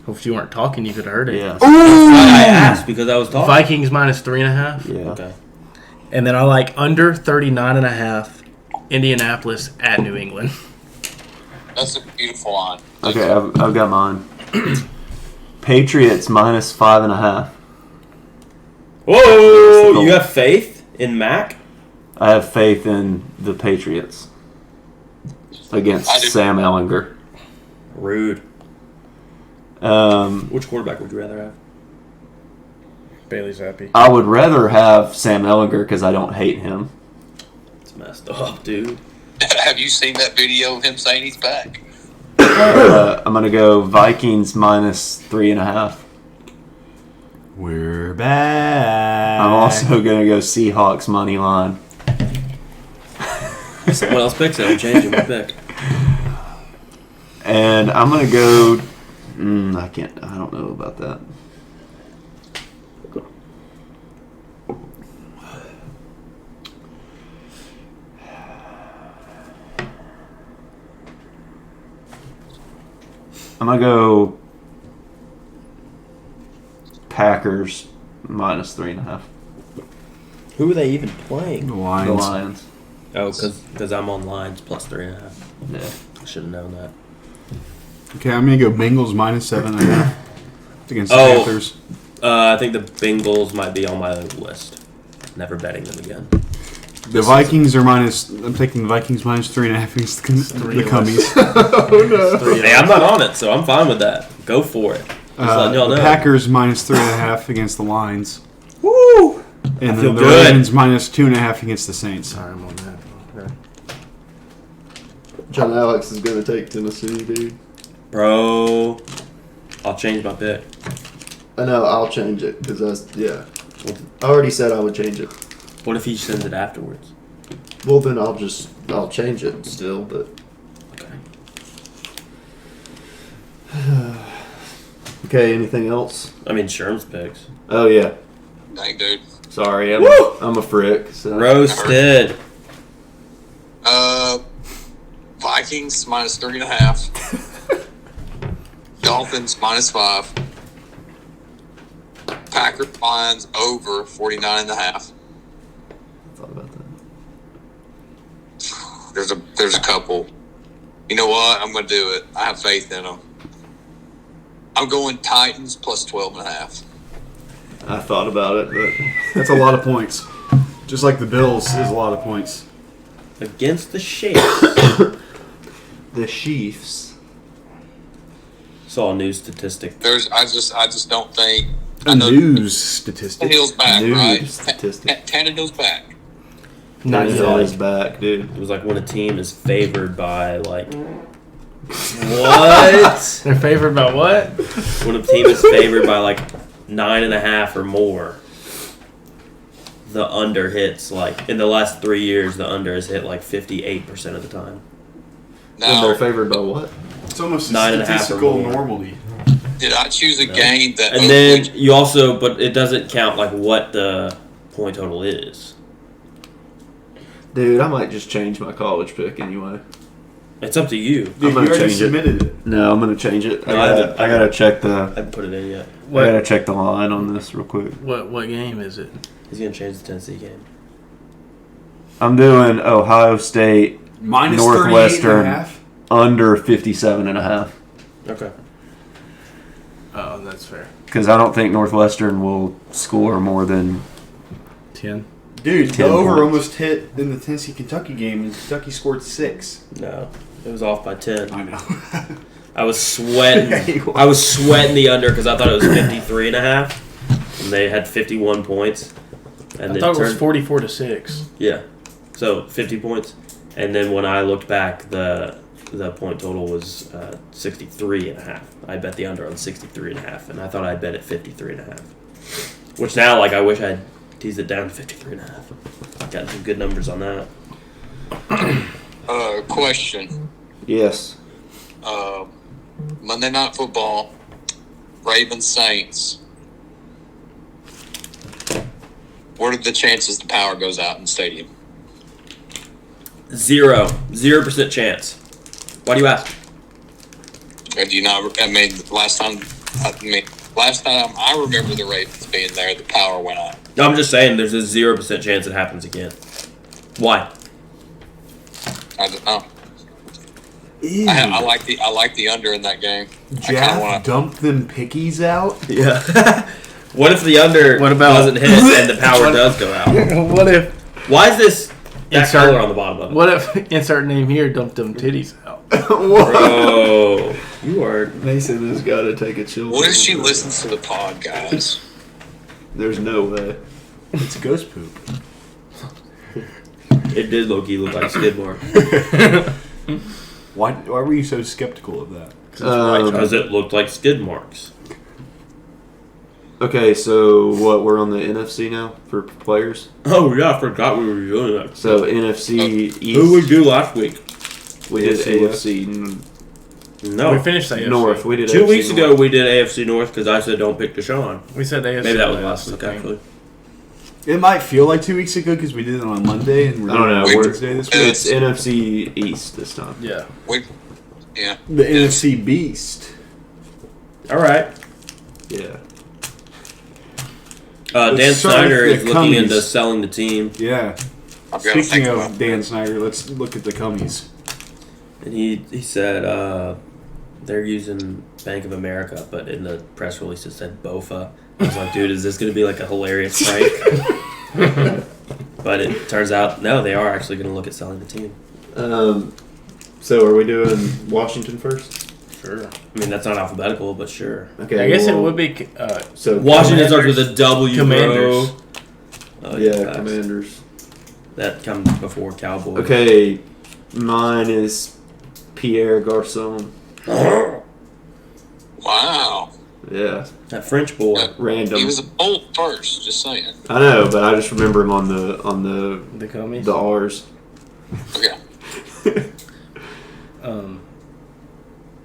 If you weren't talking, you could have heard it. Yeah. I asked because I was talking. Vikings minus 3.5. Yeah. Okay. And then I like under 39.5. Indianapolis at New England. That's a beautiful line. Okay, I've got mine. Patriots minus 5.5. Whoa! You have faith in Mac? I have faith in the Patriots against I do. Sam Ellinger. Rude. Um, Which quarterback would you rather have? Bailey Zappi. I would rather have Sam Ellinger because I don't hate him. It's messed up, dude. Have you seen that video of him saying he's back? I'm gonna go Vikings minus 3.5. We're back. I'm also gonna go Seahawks money line. Someone else picks it. I'm changing my pick. And I'm gonna go. I don't know about that. I'm gonna go Packers minus 3.5. Who are they even playing? The The Lions. Lions. Oh, because I'm on lines plus 3.5. Yeah. I should have known that. Okay, I'm going to go Bengals minus 7.5 against the Oh. Panthers. I think the Bengals might be on my list. Never betting them again. The Vikings are minus. I'm taking the Vikings minus 3.5 against the Cumbies. Hey, I'm not on it, so I'm fine with that. Go for it. Just letting y'all The know. Packers minus 3.5 against the Lions. Woo! And feel then the good. Ravens minus 2.5 against the Saints. Sorry, I'm on that. Okay. John Alex is going to take Tennessee, dude. Bro, I'll change my pick. I know, I'll change it because I already said I would change it. What if he sends it afterwards? Well, then I'll change it still, but. Okay. Okay, anything else? I mean, Sherm's picks. Oh, yeah. Dang, dude. Sorry, I'm a frick. So. Roasted. Vikings -3.5. Dolphins -5. Packers Lions over 49.5. I thought about that. There's a couple. You know what? I'm going to do it. I have faith in them. I'm going Titans +12.5. I thought about it, but That's a lot of points. Just like the Bills is a lot of points. Against the Chiefs. the Chiefs. Saw a new statistic. I just don't think. A news statistic. Tannehill's back, News right? statistic. Tannehill's back. Nice. Tannehill is back, dude. It was like when a team is favored by like what? They're favored by what? When a team is favored by like 9.5 or more, the under hits like in the last 3 years. The under has hit like 58% of the time. When they're Now, favored by what? It's almost a 9.5 or statistical more. normality. did I choose a game that? And then you also, but it doesn't count like what the point total is. Dude, I might just change my college pick anyway. It's up to you. Dude, I'm you gonna already change it. submitted it. No, I'm gonna change it. No, I gotta check I the. haven't put it in yet. I gotta check the line on this real quick. What game is it? He's gonna change the Tennessee game. I'm doing Ohio State Minus Northwestern 38.5. under 57.5 Okay. Oh, that's fair. because I don't think Northwestern will score more than 10. Dude, the 10 over points. almost hit in the Tennessee-Kentucky game, and Kentucky scored 6. No, it was off by 10. I know. I was sweating. Yeah, you were. I was sweating the under because I thought it was 53.5, and they had 51 points. And I then thought it was turned- 44-6. Yeah, so 50 points. And then when I looked back, the point total was 63.5. I bet the under on 63.5, and I thought I'd bet at 53.5. Which now, like, I wish I'd teased it down to 53.5. Got some good numbers on that. question. yes. Monday Night Football, Ravens Saints. What are the chances the power goes out in the stadium? 0% chance. Why do you ask? Or do you not? I mean, last time I remember the Ravens being there, the power went out. No, I'm just saying there's a 0% chance it happens again. Why? I don't know. Ew. I like the under in that game. I kind of Jaff want dumped them pickies out. Yeah. What if the under What about- doesn't hit and the power does go out? What if Why is this that Insert- color on the bottom of it? What if insert name here dumped them titties out? Bro, you are. Mason has got to take a chill. What if she listens to the pod, guys? There's no way. It's ghost poop. It did low-key look like skid mark. Why were you so skeptical of that? Because it looked like skid marks. Okay, so what? We're on the NFC now for players. Oh yeah, I forgot we were doing that. So NFC East. Who would we do last week? We did AFC AFC No. We finished the AFC. North. We did 2 AFC weeks ago North. we did AFC North because I said don't pick Deshaun. We said AFC. Maybe that was last last week I think. actually. It might feel like 2 weeks ago because we did it on a Monday and we're I don't doing know. it on We're- Wednesday this week. It's NFC East this time. Yeah. Yeah. The NFC Beast. All right. Yeah. Dan Let's start Snyder with is the looking Cummies. into selling the team, Yeah. I've got to Speaking think of about Dan Snyder, let's look at the Cummies. and he said they're using Bank of America, but in the press release it said BOFA. I was like, dude, is this going to be like a hilarious prank? But it turns out, no, they are actually going to look at selling the team. So are we doing Washington first? Sure. I mean, that's not alphabetical, but sure. Okay. I guess it well, would be. So Washington starts with a W. Commanders. Bro. Oh, Yeah, Commanders. That comes before Cowboys. Okay, mine is Pierre Garcon. Wow. Yeah, That French boy. random. He was a Bolt first, just saying. I know, but I just remember him on the The Commies. the R's. Okay.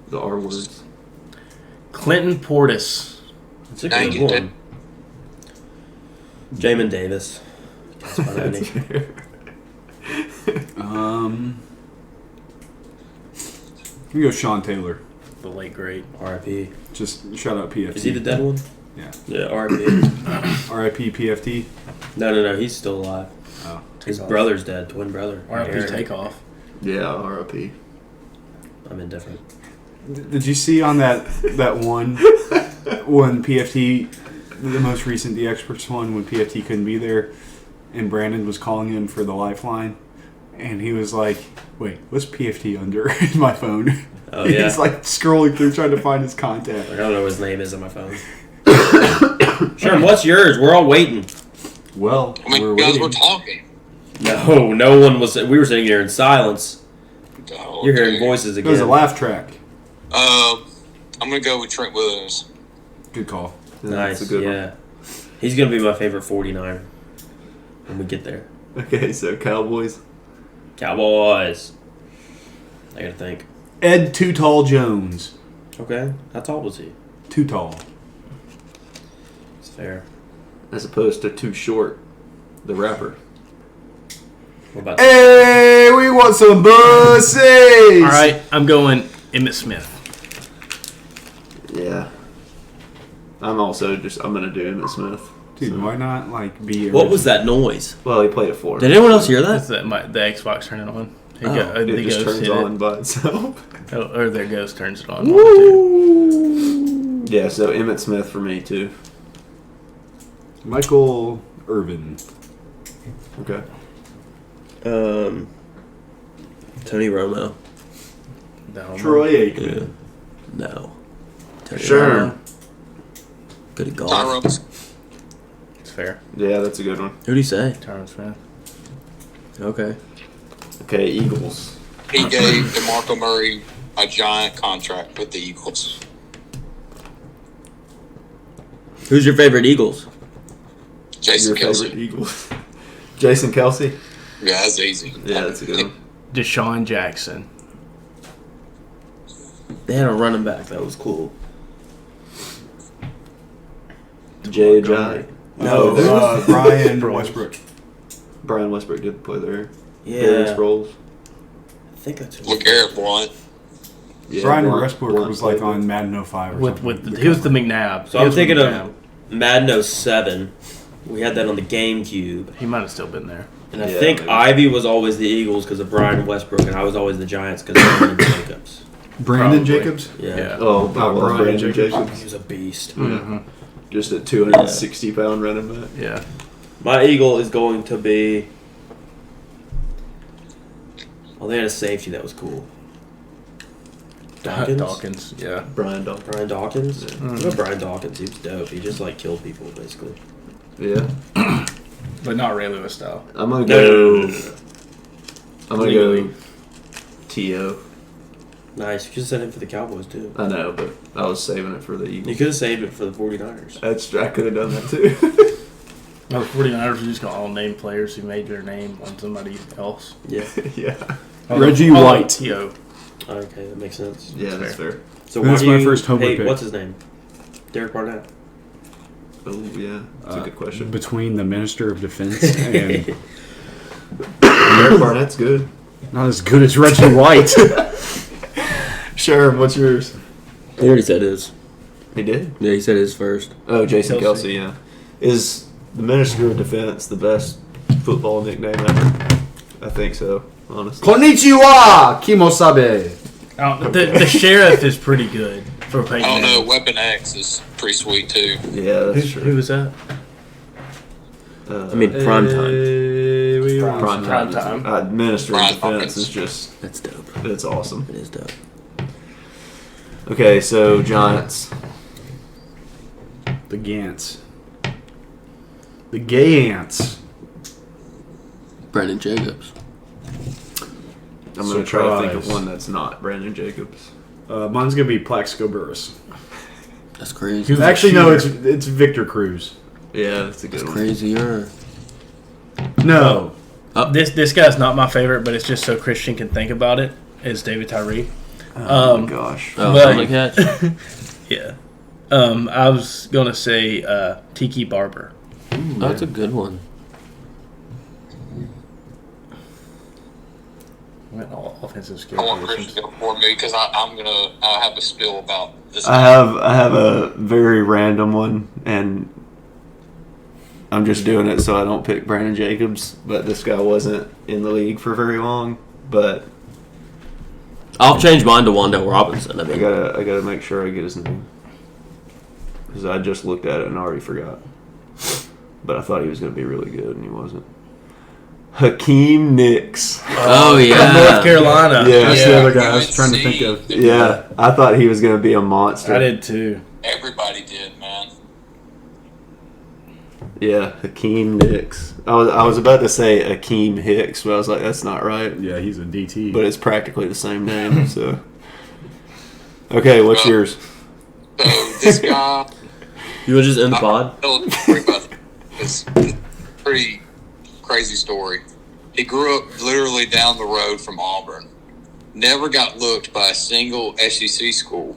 The R words. Clinton Portis. It's a Dang good it. one. Jamin Davis. That's my That's name. fair. We go Sean Taylor. The late great. R.I.P. Just shout out PFT. Is he the dead one? Yeah. Yeah, R.I.P. R.I.P. PFT. No. He's still alive. Oh. His Takeoff. brother's dead. Twin brother. RIP Aaron. Takeoff. Yeah, R.I.P. I'm indifferent. Did you see on that one when PFT, the most recent The Experts one, when PFT couldn't be there, and Brandon was calling him for the lifeline, and he was like, "Wait, what's PFT under in my phone?" Oh, yeah. He's like scrolling through trying to find his contact. I don't know what his name is on my phone. Sure, what's yours? We're all waiting. Well, I mean, we're you guys waiting. were talking. No one was. We were sitting here in silence. Oh, You're hearing dude. voices It was a again. laugh track. I'm gonna go with Trent Williams. Good call. Yeah, Nice, that's a good yeah. He's going to be my favorite 49er when we get there. one. Okay, so Cowboys. Cowboys. I got to think. Ed Too Tall Jones. Okay, how tall was he? Too tall. It's fair. As opposed to Too Short, the rapper. What about Hey, we want some bussies. All right, I'm going Emmitt Smith. Yeah. I'm gonna do Emmitt Smith. Dude, why not be? What was that noise? Well, he played it for him. Did anyone else hear That's that? the Xbox turning on. Oh, It The just ghost turns hit on by itself. it. Oh, or their ghost turns it on. Yeah, so Emmitt Smith for me too. Michael Irvin. Okay. Tony Romo. No, Troy Aikman. Yeah. No. Tony Sure. Romo. Good at golf. Tyrone. It's fair. Yeah, that's a good one. Who'd he say? Tyron Smith. Okay. Okay, Eagles. He gave DeMarco Murray a giant contract with the Eagles. Who's your favorite Eagles? Jason Your Kelsey. favorite Eagles. Jason Kelsey. Yeah, that's easy. Yeah, that's a good one. Deshaun Jackson. They had a running back. That was cool. Jay Ajayi. No, Brian Sproles. Westbrook. Brian Westbrook did play there. Yeah. Darius Sproles. I think that's who. LeGarrette Blunt. Yeah, Brian Blunt- Westbrook Blunt was like played on Madden 05 or With something. he was the McNabb. So He I'm was thinking with of Madden 07. We had that on the GameCube. He might have still been there. And I Yeah, think maybe. Ivy was always the Eagles because of Brian Westbrook, and I was always the Giants because of Brandon Jacobs. Brandon Probably. Jacobs? Yeah. Oh, I love Brian Brandon Jacobs. Jacobs. He was a beast. Mm-hmm. Just a 260-pound running back. Yeah. My Eagle is going to be. Oh, they had a safety that was cool. Dawkins? Dawkins. Yeah. Brian Dawkins. Brian Dawkins? What about Brian Dawkins? He was dope. He just killed people basically. Yeah. But not Ray Lewis style. I'm gonna No, go. no, no, no. I'm gonna go. T.O. Nice. You could have sent him for the Cowboys too. I know, but I was saving it for the You Eagles. could have saved it for the 49ers. I could have done that too. No, the 49ers are just going to all name players who made their name on somebody else. Yeah. Yeah. Reggie Although White. T.O. Okay, that makes sense. Yeah, that's fair. So That's why do my you first homer hate, pick. what's his name? Derek Barnett. Oh yeah, that's a good question. Between the Minister of Defense and Derek Barnett's good. not as good as Reggie White. Sure. What's yours? He already said his. He did. Yeah, he said his first. Oh, Jason Kelsey. Kelsey. Yeah. Is the Minister of Defense the best football nickname ever? I think so. Honestly. Konnichiwa, Kimosabe. The sheriff is pretty good for Peyton. I don't know. Manning. Weapon X is pretty sweet too. Yeah, that's Who true. was that? I mean, prime time. Prime time. Minister of Brian Defense Hawkins. is just, That's dope. it's awesome. It is dope. Okay, so Giants. The Gants. The Gay Ants. Brandon Jacobs. I'm going to try to think of Surprise. one that's not Brandon Jacobs. Mine's gonna be Plaxico Burress. That's crazy. Who's a Actually, no, shooter. it's Victor Cruz. Yeah, that's a good That's one. crazier. No, This guy's not my favorite, but it's just so Christian can think about it. Is David Tyree? Oh, my gosh. Oh, But- on the catch. Yeah. I was gonna say Tiki Barber. That's a good one. Went all offensive skill I want Chris positions. to go for me because I have a spill about this. I have a very random one, and I'm just doing it so I don't pick Brandon Jacobs. But this guy wasn't in the league for very long. But I'll change mine to Wandale Robinson. I I mean, gotta make sure I get his name because I just looked at it and already forgot. But I thought he was gonna be really good, and he wasn't. Hakeem Nicks. oh From yeah, North Carolina. Yeah. that's the other guy I was trying to think of. Yeah, I thought he was gonna be a monster. I did too. Everybody did, man. Yeah, Hakeem Nicks. I was about to say Akeem Hicks, but I was like, that's not right. Yeah, he's a DT. But it's practically the same name. So, okay, what's yours? So this guy, you want to just end the pod? tell a story about this. It's a pretty crazy story. He grew up literally down the road from Auburn. Never got looked by a single SEC school.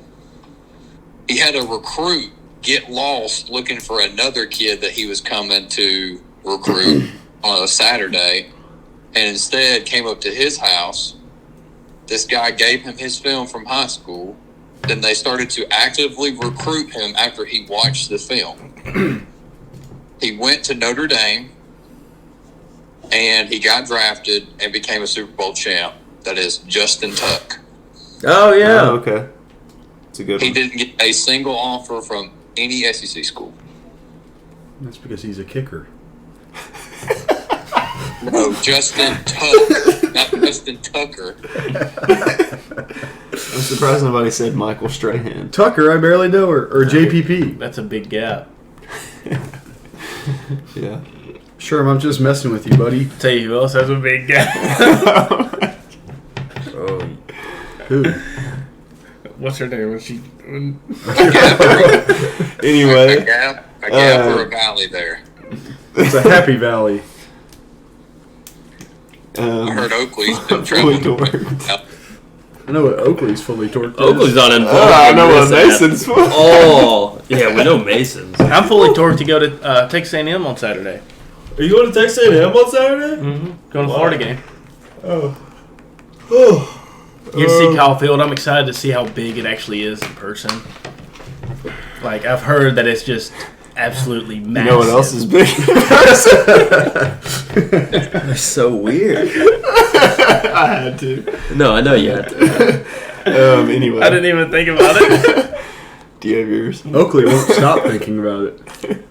He had a recruit get lost looking for another kid that he was coming to recruit on a Saturday, and instead came up to his house. This guy gave him his film from high school. Then they started to actively recruit him after he watched the film. He went to Notre Dame, and he got drafted and became a Super Bowl champ. That is Justin Tuck. Oh yeah. Oh, okay. It's a good He one. didn't get a single offer from any SEC school. that's because he's a kicker. No, Justin Tuck, not Justin Tucker. I'm surprised nobody said Michael Strahan. Tucker, I barely know her, or JPP. That's a big gap. Yeah. Sure, I'm just messing with you, buddy. Tell you who else has a big gap. Oh, who? What's her name? Was she? Anyway, A gap or a valley there. It's a happy valley. I heard Oakley's been fully traveling. torqued. I know what Oakley's fully torqued. is. Oakley's not involved. I in know what this Mason's for. Oh, yeah, we know Mason's. I'm fully torqued to go to Texas A&M on Saturday. Are you going to Texas A&M on Saturday? Mm-hmm. Going to Florida game. Oh. You see Kyle Field. I'm excited to see how big it actually is in person. Like, I've heard that it's just absolutely You massive. know what else is big? They're so weird. I had to. No, I know you had to. Anyway, I didn't even think about it. do you have yours? Oakley won't stop thinking about it.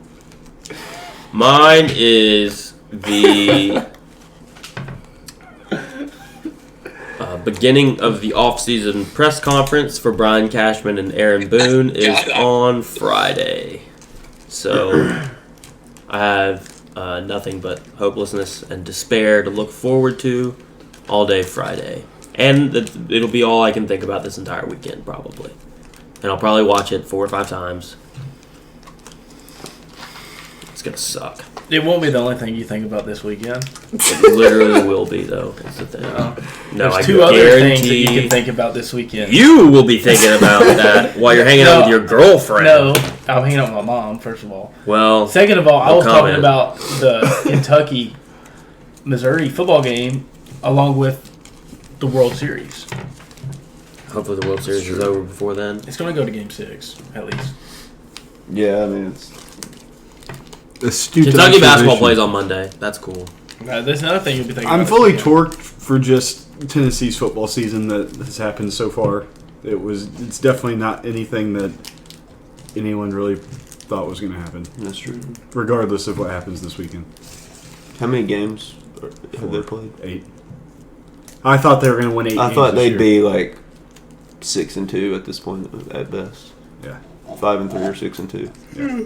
Mine is the beginning of the off-season press conference for Brian Cashman and Aaron Boone is on Friday. So I have nothing but hopelessness and despair to look forward to all day Friday. And it'll be all I can think about this entire weekend, probably. And I'll probably watch it 4 or 5 times. It's going to suck. It won't be the only thing you think about this weekend. It literally will be, though. That's the thing. No, There's I 2 other things that you guarantee can think about this weekend. you will be thinking about that while you're hanging out with your girlfriend. No, I'm hanging out with my mom, first of all. Well, Second of all, I No was comment. talking about the Kentucky-Missouri football game along with the World Series. hopefully the World Series is over before then. It's going to go to Game 6, at least. Yeah, I mean it's. Astute Kentucky basketball observation. plays on Monday. That's cool. There's another thing you'll be thinking I'm about. fully this weekend. torqued for just Tennessee's football season that has happened so far. It's definitely not anything that anyone really thought was going to happen, That's true. regardless of what happens this weekend. How many games have they played? 8. I thought they were going to win 8 I games thought this they'd year. be like 6-2 at this point at best. Yeah. 5-3 or 6-2. Yeah.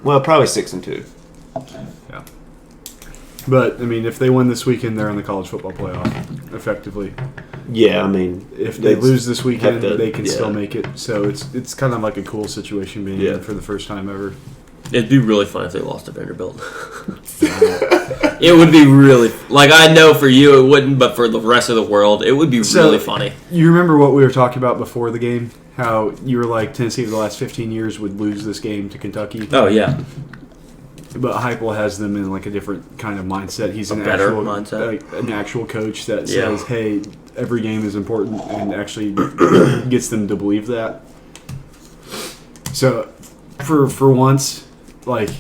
Well, probably 6-2. Yeah. But I mean, if they win this weekend, they're in the college football playoff, effectively. Yeah, I mean, If they lose this weekend, have to- they can yeah. still make it. So it's kind of like a cool situation being Yeah. in for the first time ever. It'd be really fun if they lost to Vanderbilt. It would be really like I know for you it wouldn't, but for the rest of the world, it would be really funny. You remember what we were talking about before the game? How you were like Tennessee for the last 15 years would lose this game to Kentucky, Oh yeah, but Heupel has them in like a different kind of mindset. He's A an better actual mindset. an actual coach that Yeah. says, "Hey, every game is important," and actually gets them to believe that. So, for once, like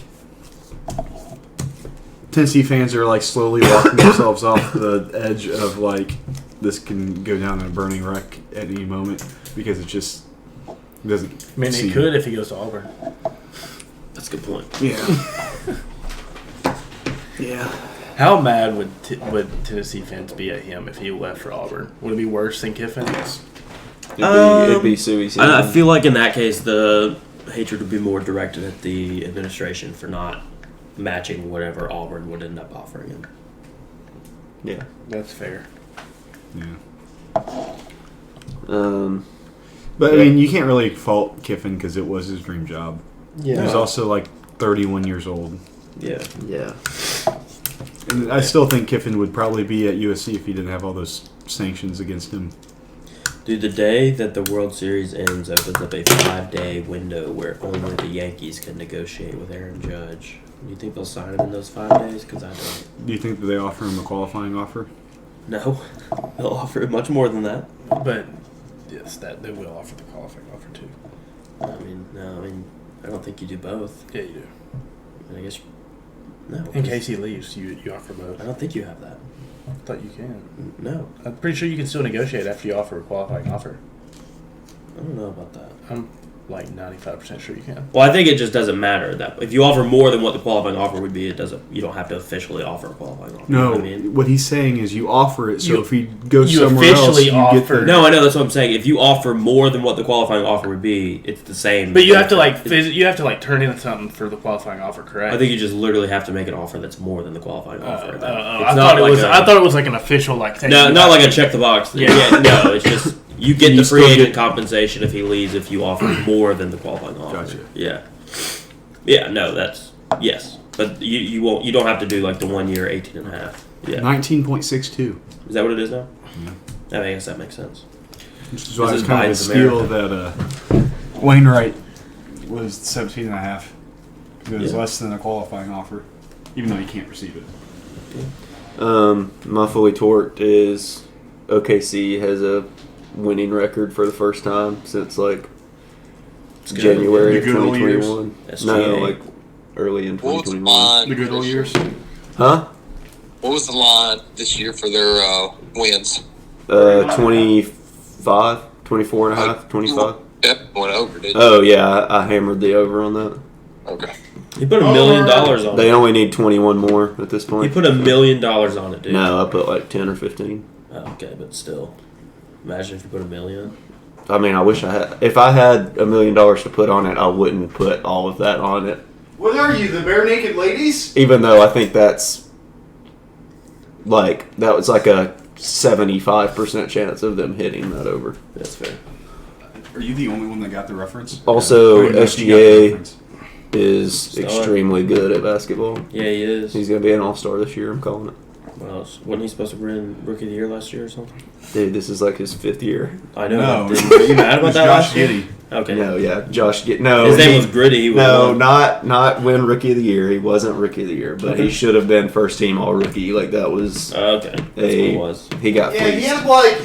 Tennessee fans are like slowly walking themselves off the edge of like this can go down in a burning wreck at any moment because it just doesn't. I mean, seem- it could if he goes to Auburn. that's a good point. Yeah. yeah. How mad would Tennessee fans be at him if he left for Auburn? Would it be worse than Kiffin? It'd be Suey season. I feel like in that case the hatred would be more directed at the administration for not matching whatever Auburn would end up offering him. Yeah. That's fair. Yeah. But I mean, you can't really fault Kiffin because it was his dream job. Yeah. He was also like 31 years old. Yeah. yeah. And I still think Kiffin would probably be at USC if he didn't have all those sanctions against him. Dude, the day that the World Series ends opens up a 5-day window where only the Yankees can negotiate with Aaron Judge. Do you think they'll sign him in those 5 days? Because I don't. Do you think that they offer him a qualifying offer? No. They'll offer him much more than that. But yes, that they will offer the qualifying offer too. I don't think you do both. Yeah, you do. And I guess no. In case he leaves, you offer both. I don't think you have that. I thought you can. No, I'm pretty sure you can still negotiate after you offer a qualifying offer. I don't know about that. I'm like 95% sure you can. Well, I think it just doesn't matter that if you offer more than what the qualifying offer would be, it doesn't. You don't have to officially offer a qualifying offer. No, You know what I mean? what he's saying is you offer it, so You- if he goes you somewhere else, officially you get offer- the... No, I know that's what I'm saying. If you offer more than what the qualifying offer would be, it's the same. But you have to you have to like turn in something for the qualifying offer, correct? I think you just literally have to make an offer that's more than the qualifying offer. I thought it was like an official like thing. No, not like a check the box thing. Yeah. No, it's just you get You the free still agent get- compensation if he leaves if you offer more than the qualifying offer. Gotcha. Yeah. Yeah, no, that's yes. But you won't you don't have to do like the 1 year 18 and a half. Yeah. 19.62. Is that what it is now? Yeah. I guess that makes sense. Which is why This it's is kind of a Biden's steal America. that Wainwright was 17 and a half. It was Yeah. less than a qualifying offer, even though he can't receive it. My fully torqued is OKC has a winning record for the first time since like good. January The of good old years? 2021. SGA. No, like early in What was the 2021. line? The good old years? Huh? What was the line this year for their wins? 25, 24 and a half, 25. Yep, went over, didn't you? Oh yeah, I hammered the over on that. Okay. He put $1 million on They it. only need 21 more at this He point. put $1 million on it, dude. No, I put like 10 or 15. Oh, okay, but still. Imagine if you put $1 million. I mean, I wish I had. If I had $1 million to put on it, I wouldn't put all of that on it. What are you, the bare naked ladies? Even though I think that's like that was like a 75% chance of them hitting that over. That's fair. Are you the only one that got the reference? Also, I don't know if you got the SGA reference. is Star. extremely good at basketball. Yeah, he is. He's gonna be an all-star this year. I'm calling it. Well, wasn't he supposed to win Rookie of the Year last year or something? Dude, this is like his 5th year. I know. No, Were you mad it about was that Josh last year? Giddey. Okay. No, yeah, Josh. No, His name he- was Gritty. He was No, one. not win Rookie of the Year. He wasn't Rookie of the Year, but he should have been first team All Rookie. Like that was. Okay. That's what it was. He got. Yeah, he fleeced. had like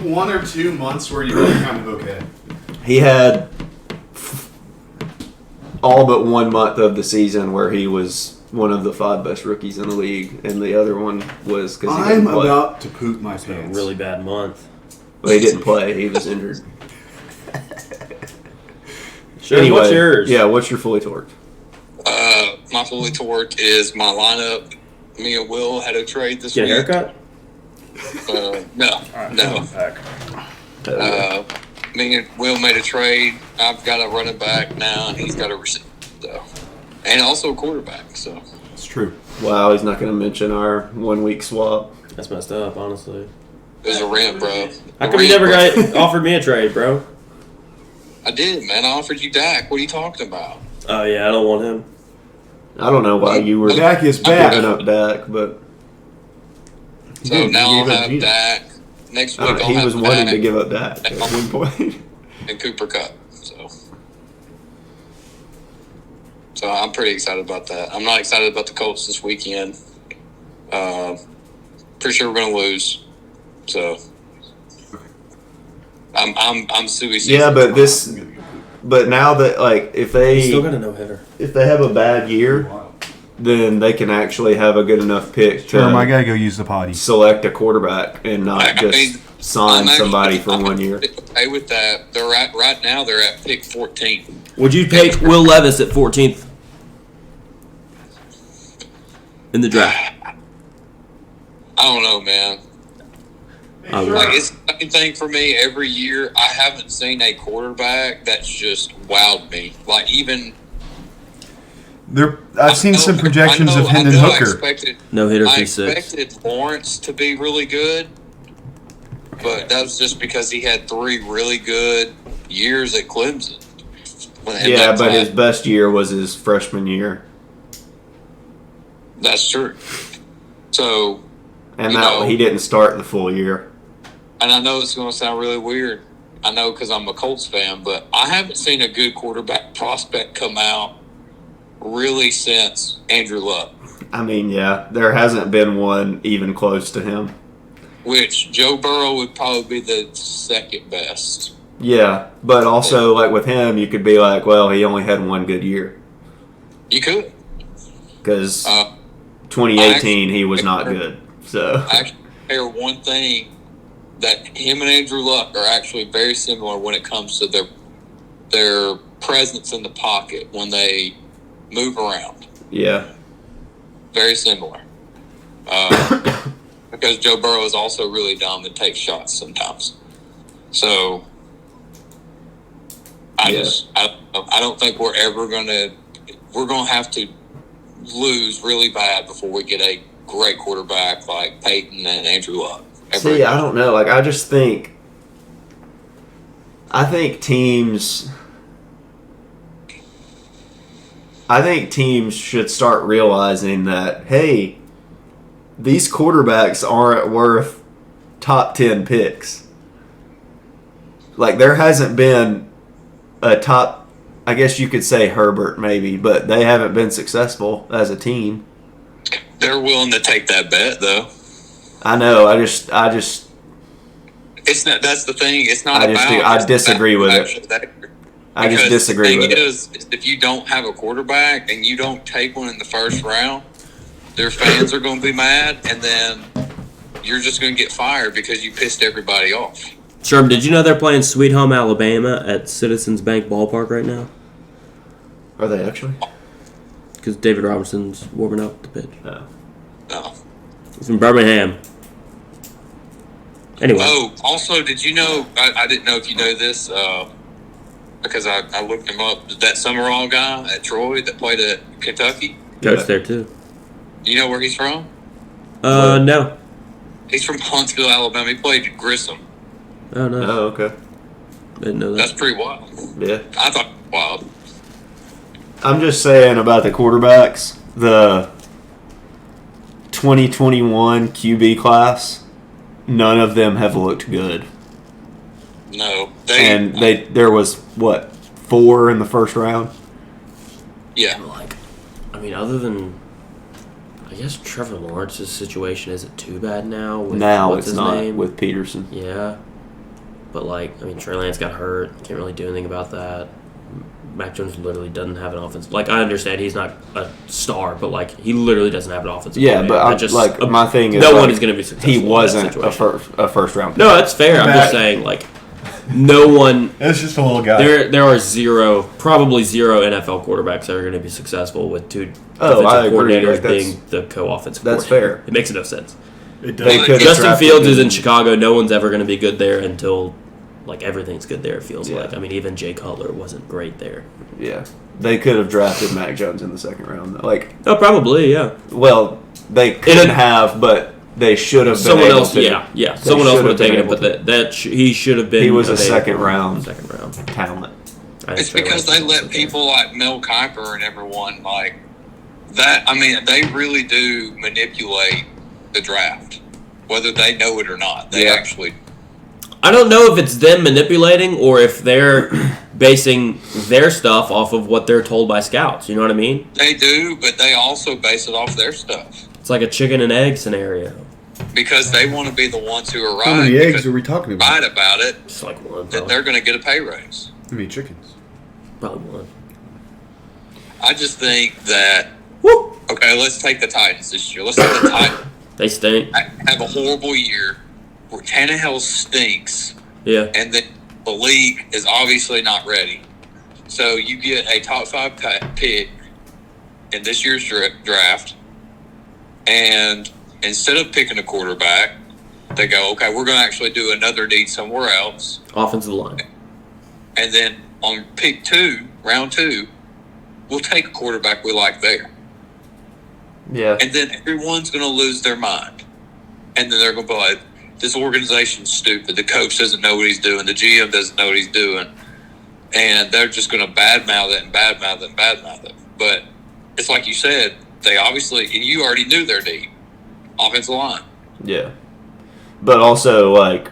1 or 2 months where he was kind of okay. He had all but 1 month of the season where he was one of the 5 best rookies in the league, and the other one was because he I'm didn't play. about to poop my A pants. really bad month. Well, he didn't play. He was injured. Sure. Anyway, What's yours? Yeah, what's your fully torqued? My fully torqued is my lineup. Me and Will had a trade this Get a week. haircut? No, All right, no. come back. Me and Will made a trade. I've got a running back now, and he's got a receiver. So, and also a quarterback. So, It's true. Wow, he's not going to mention our 1 week swap. That's messed up, honestly. It was a rent, bro. How come you never offered me a trade, bro? I did, man. I offered you Dak. What are you talking about? Oh, yeah, I don't want him. I don't know why you were Dak is back. giving up Dak, but So now I'll gave up have Geno. Dak. Next week I'll he have was wanting Dak to give up Dak at one point. and Cooper Cup. So I'm pretty excited about that. I'm not excited about the Colts this weekend. Pretty sure we're gonna lose. So I'm super. Yeah, but now that like if He's still they got a no-hitter. if they have a bad year, then they can actually have a good enough pick Sure, I to gotta go use the potty. select a quarterback and not I just mean, sign somebody for 1 year. Okay, with that, they're right now. They're at pick 14. Would you take Will Levis at 14th in the draft? I don't know, man. I would. Like it's the same thing for me every year. I haven't seen a quarterback that's just wowed me. Like even I've seen some projections of Hendon I Hooker. No-hitter I for 6. expected Lawrence to be really good, but that was just because he had 3 really good years at Clemson. Yeah, but his best year was his freshman year, That's true. So, and You that know- he didn't start the full year. and I know it's going to sound really weird. I know because I'm a Colts fan, but I haven't seen a good quarterback prospect come out really since Andrew Luck, I mean, yeah, there hasn't been one even close to him. which Joe Burrow would probably be the second best. Yeah, but also like with him, you could be like, well, he only had 1 good year You could. because Uh, 2018 he was not good. So I actually compare one thing that him and Andrew Luck are actually very similar when it comes to their presence in the pocket when they move around. yeah, Very similar. Because Joe Burrow is also really dumb and takes shots sometimes. So I don't think we're ever we're gonna have to lose really bad before we get a great quarterback like Peyton and Andrew Luck. see, I don't know. Like, I think teams should start realizing that, hey, these quarterbacks aren't worth top 10 picks. Like, there hasn't been a top, I guess you could say Herbert maybe, but they haven't been successful as a team. They're willing to take that bet though. I know. I just It's not. That's the thing. It's not. I disagree with it. I just disagree with it. it. Is if you don't have a quarterback and you don't take one in the first round, their fans are going to be mad, and then you're just going to get fired because you pissed everybody off. Sherm, did you know they're playing Sweet Home Alabama at Citizens Bank Ballpark right now? Are they actually? Because David Robinson's warming up the pitch. No. No. He's from Birmingham. Anyway. Oh, also, did you know? I didn't know if you know this because I looked him up. That Summerall guy at Troy that played at Kentucky. Coach there too. You know where he's from? No. He's from Huntsville, Alabama. He played at Grissom. Oh, no. Oh, okay. Didn't know that. That's pretty wild. Yeah. I thought it was wild. I'm just saying about the quarterbacks, the 2021 QB class, none of them have looked good. No, There was what, 4 in the first round? Yeah. Like, I mean, other than, I guess Trevor Lawrence's situation isn't too bad now. Now what's it's his not name? with Peterson. Yeah. But, like, I mean, Trey Lance got hurt. Can't really do anything about that. Mac Jones literally doesn't have an offense. Like, I understand he's not a star, but, like, he literally doesn't have an offense. Yeah, but my thing is, no like, one is going to be successful. he in that wasn't situation. a first round pick. No, that's fair. I'm just saying, like, no one. It's just a little guy. There are probably zero NFL quarterbacks that are going to be successful with 2 I defensive agree. coordinators Like, that's- being the co-offensive. That's coordinator. fair. It makes no sense. It They does. could have Justin drafted Fields is him. in Chicago. No one's ever going to be good there until like everything's good there. It feels Yeah. like. I mean, even Jay Cutler wasn't great there. Yeah. They could have drafted Mac Jones in the second round. Like, Oh, probably, yeah. well, they couldn't have, but they should have been Someone able else, to. yeah. They Someone else should would have taken been it, but able to. he should have been. He was a available. second round Talent. It's because they let people like Mel Kiper and everyone like that. I mean, they really do manipulate the draft, whether they know it or not. They Yeah. actually. I don't know if it's them manipulating or if they're basing their stuff off of what they're told by scouts. You know what I mean? They do, but they also base it off their stuff It's like a chicken and egg scenario. because they want to be the ones who are right. How many eggs because are we talking about? right about it, Just like one. that they're going to get a pay raise. How many chickens? Probably one. I just think that. Woo! Okay, let's take the Titans this year. Let's take the Titans They stink. have a horrible year where Tannehill stinks, Yeah. and then the league is obviously not ready. So you get a top 5 pick in this year's draft, and instead of picking a quarterback, they go, okay, we're going to actually do another need somewhere else. Offensive line. And then on pick 2, round 2, we'll take a quarterback we like there. Yeah. And then everyone's going to lose their mind. And then they're going to be like, this organization's stupid. The coach doesn't know what he's doing. The GM doesn't know what he's doing. And they're just going to badmouth it and badmouth it and badmouth it. But it's like you said, they obviously, and you already knew their need. Offensive line. Yeah. But also, like,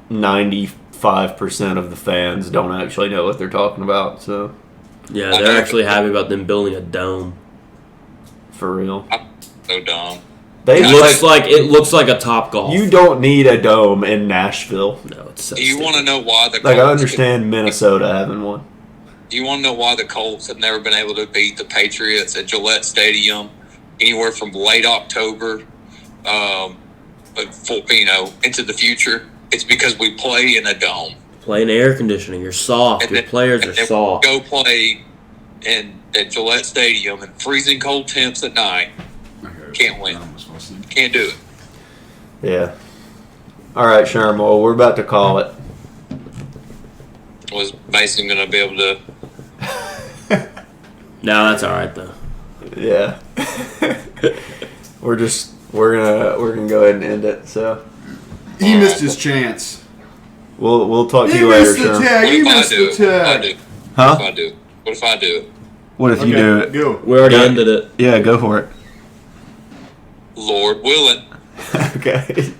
95% of the fans don't actually know what they're talking about, so, Yeah, they're actually happy about them building a dome. for real. So dumb. They It looks like a Top Golf. You don't need a dome in Nashville. No, it's so Do you want to stupid. know why the Like, I Colts- understand Minnesota having one. Do you want to know why the Colts have never been able to beat the Patriots at Gillette Stadium anywhere from late October, into the future? It's because we play in a dome. Playing air conditioning. You're soft. And Your then- players and are then soft. Go play at Gillette Stadium in freezing cold temps at night. Can't win. I almost fell asleep. Can't do it. Yeah. All right, Sherman. Well, we're about to call it. Was Mason going to be able to? No, that's all right though. Yeah. we're gonna go ahead and end it. So He missed his chance. we'll talk to He you later, missed the Sherman. tag. What He if I missed do the it? What if I tag. do? Huh? What if I do? What if I do it? What if you do it? Go. We already Yeah. ended it. Yeah, go for it. Lord willing. Okay.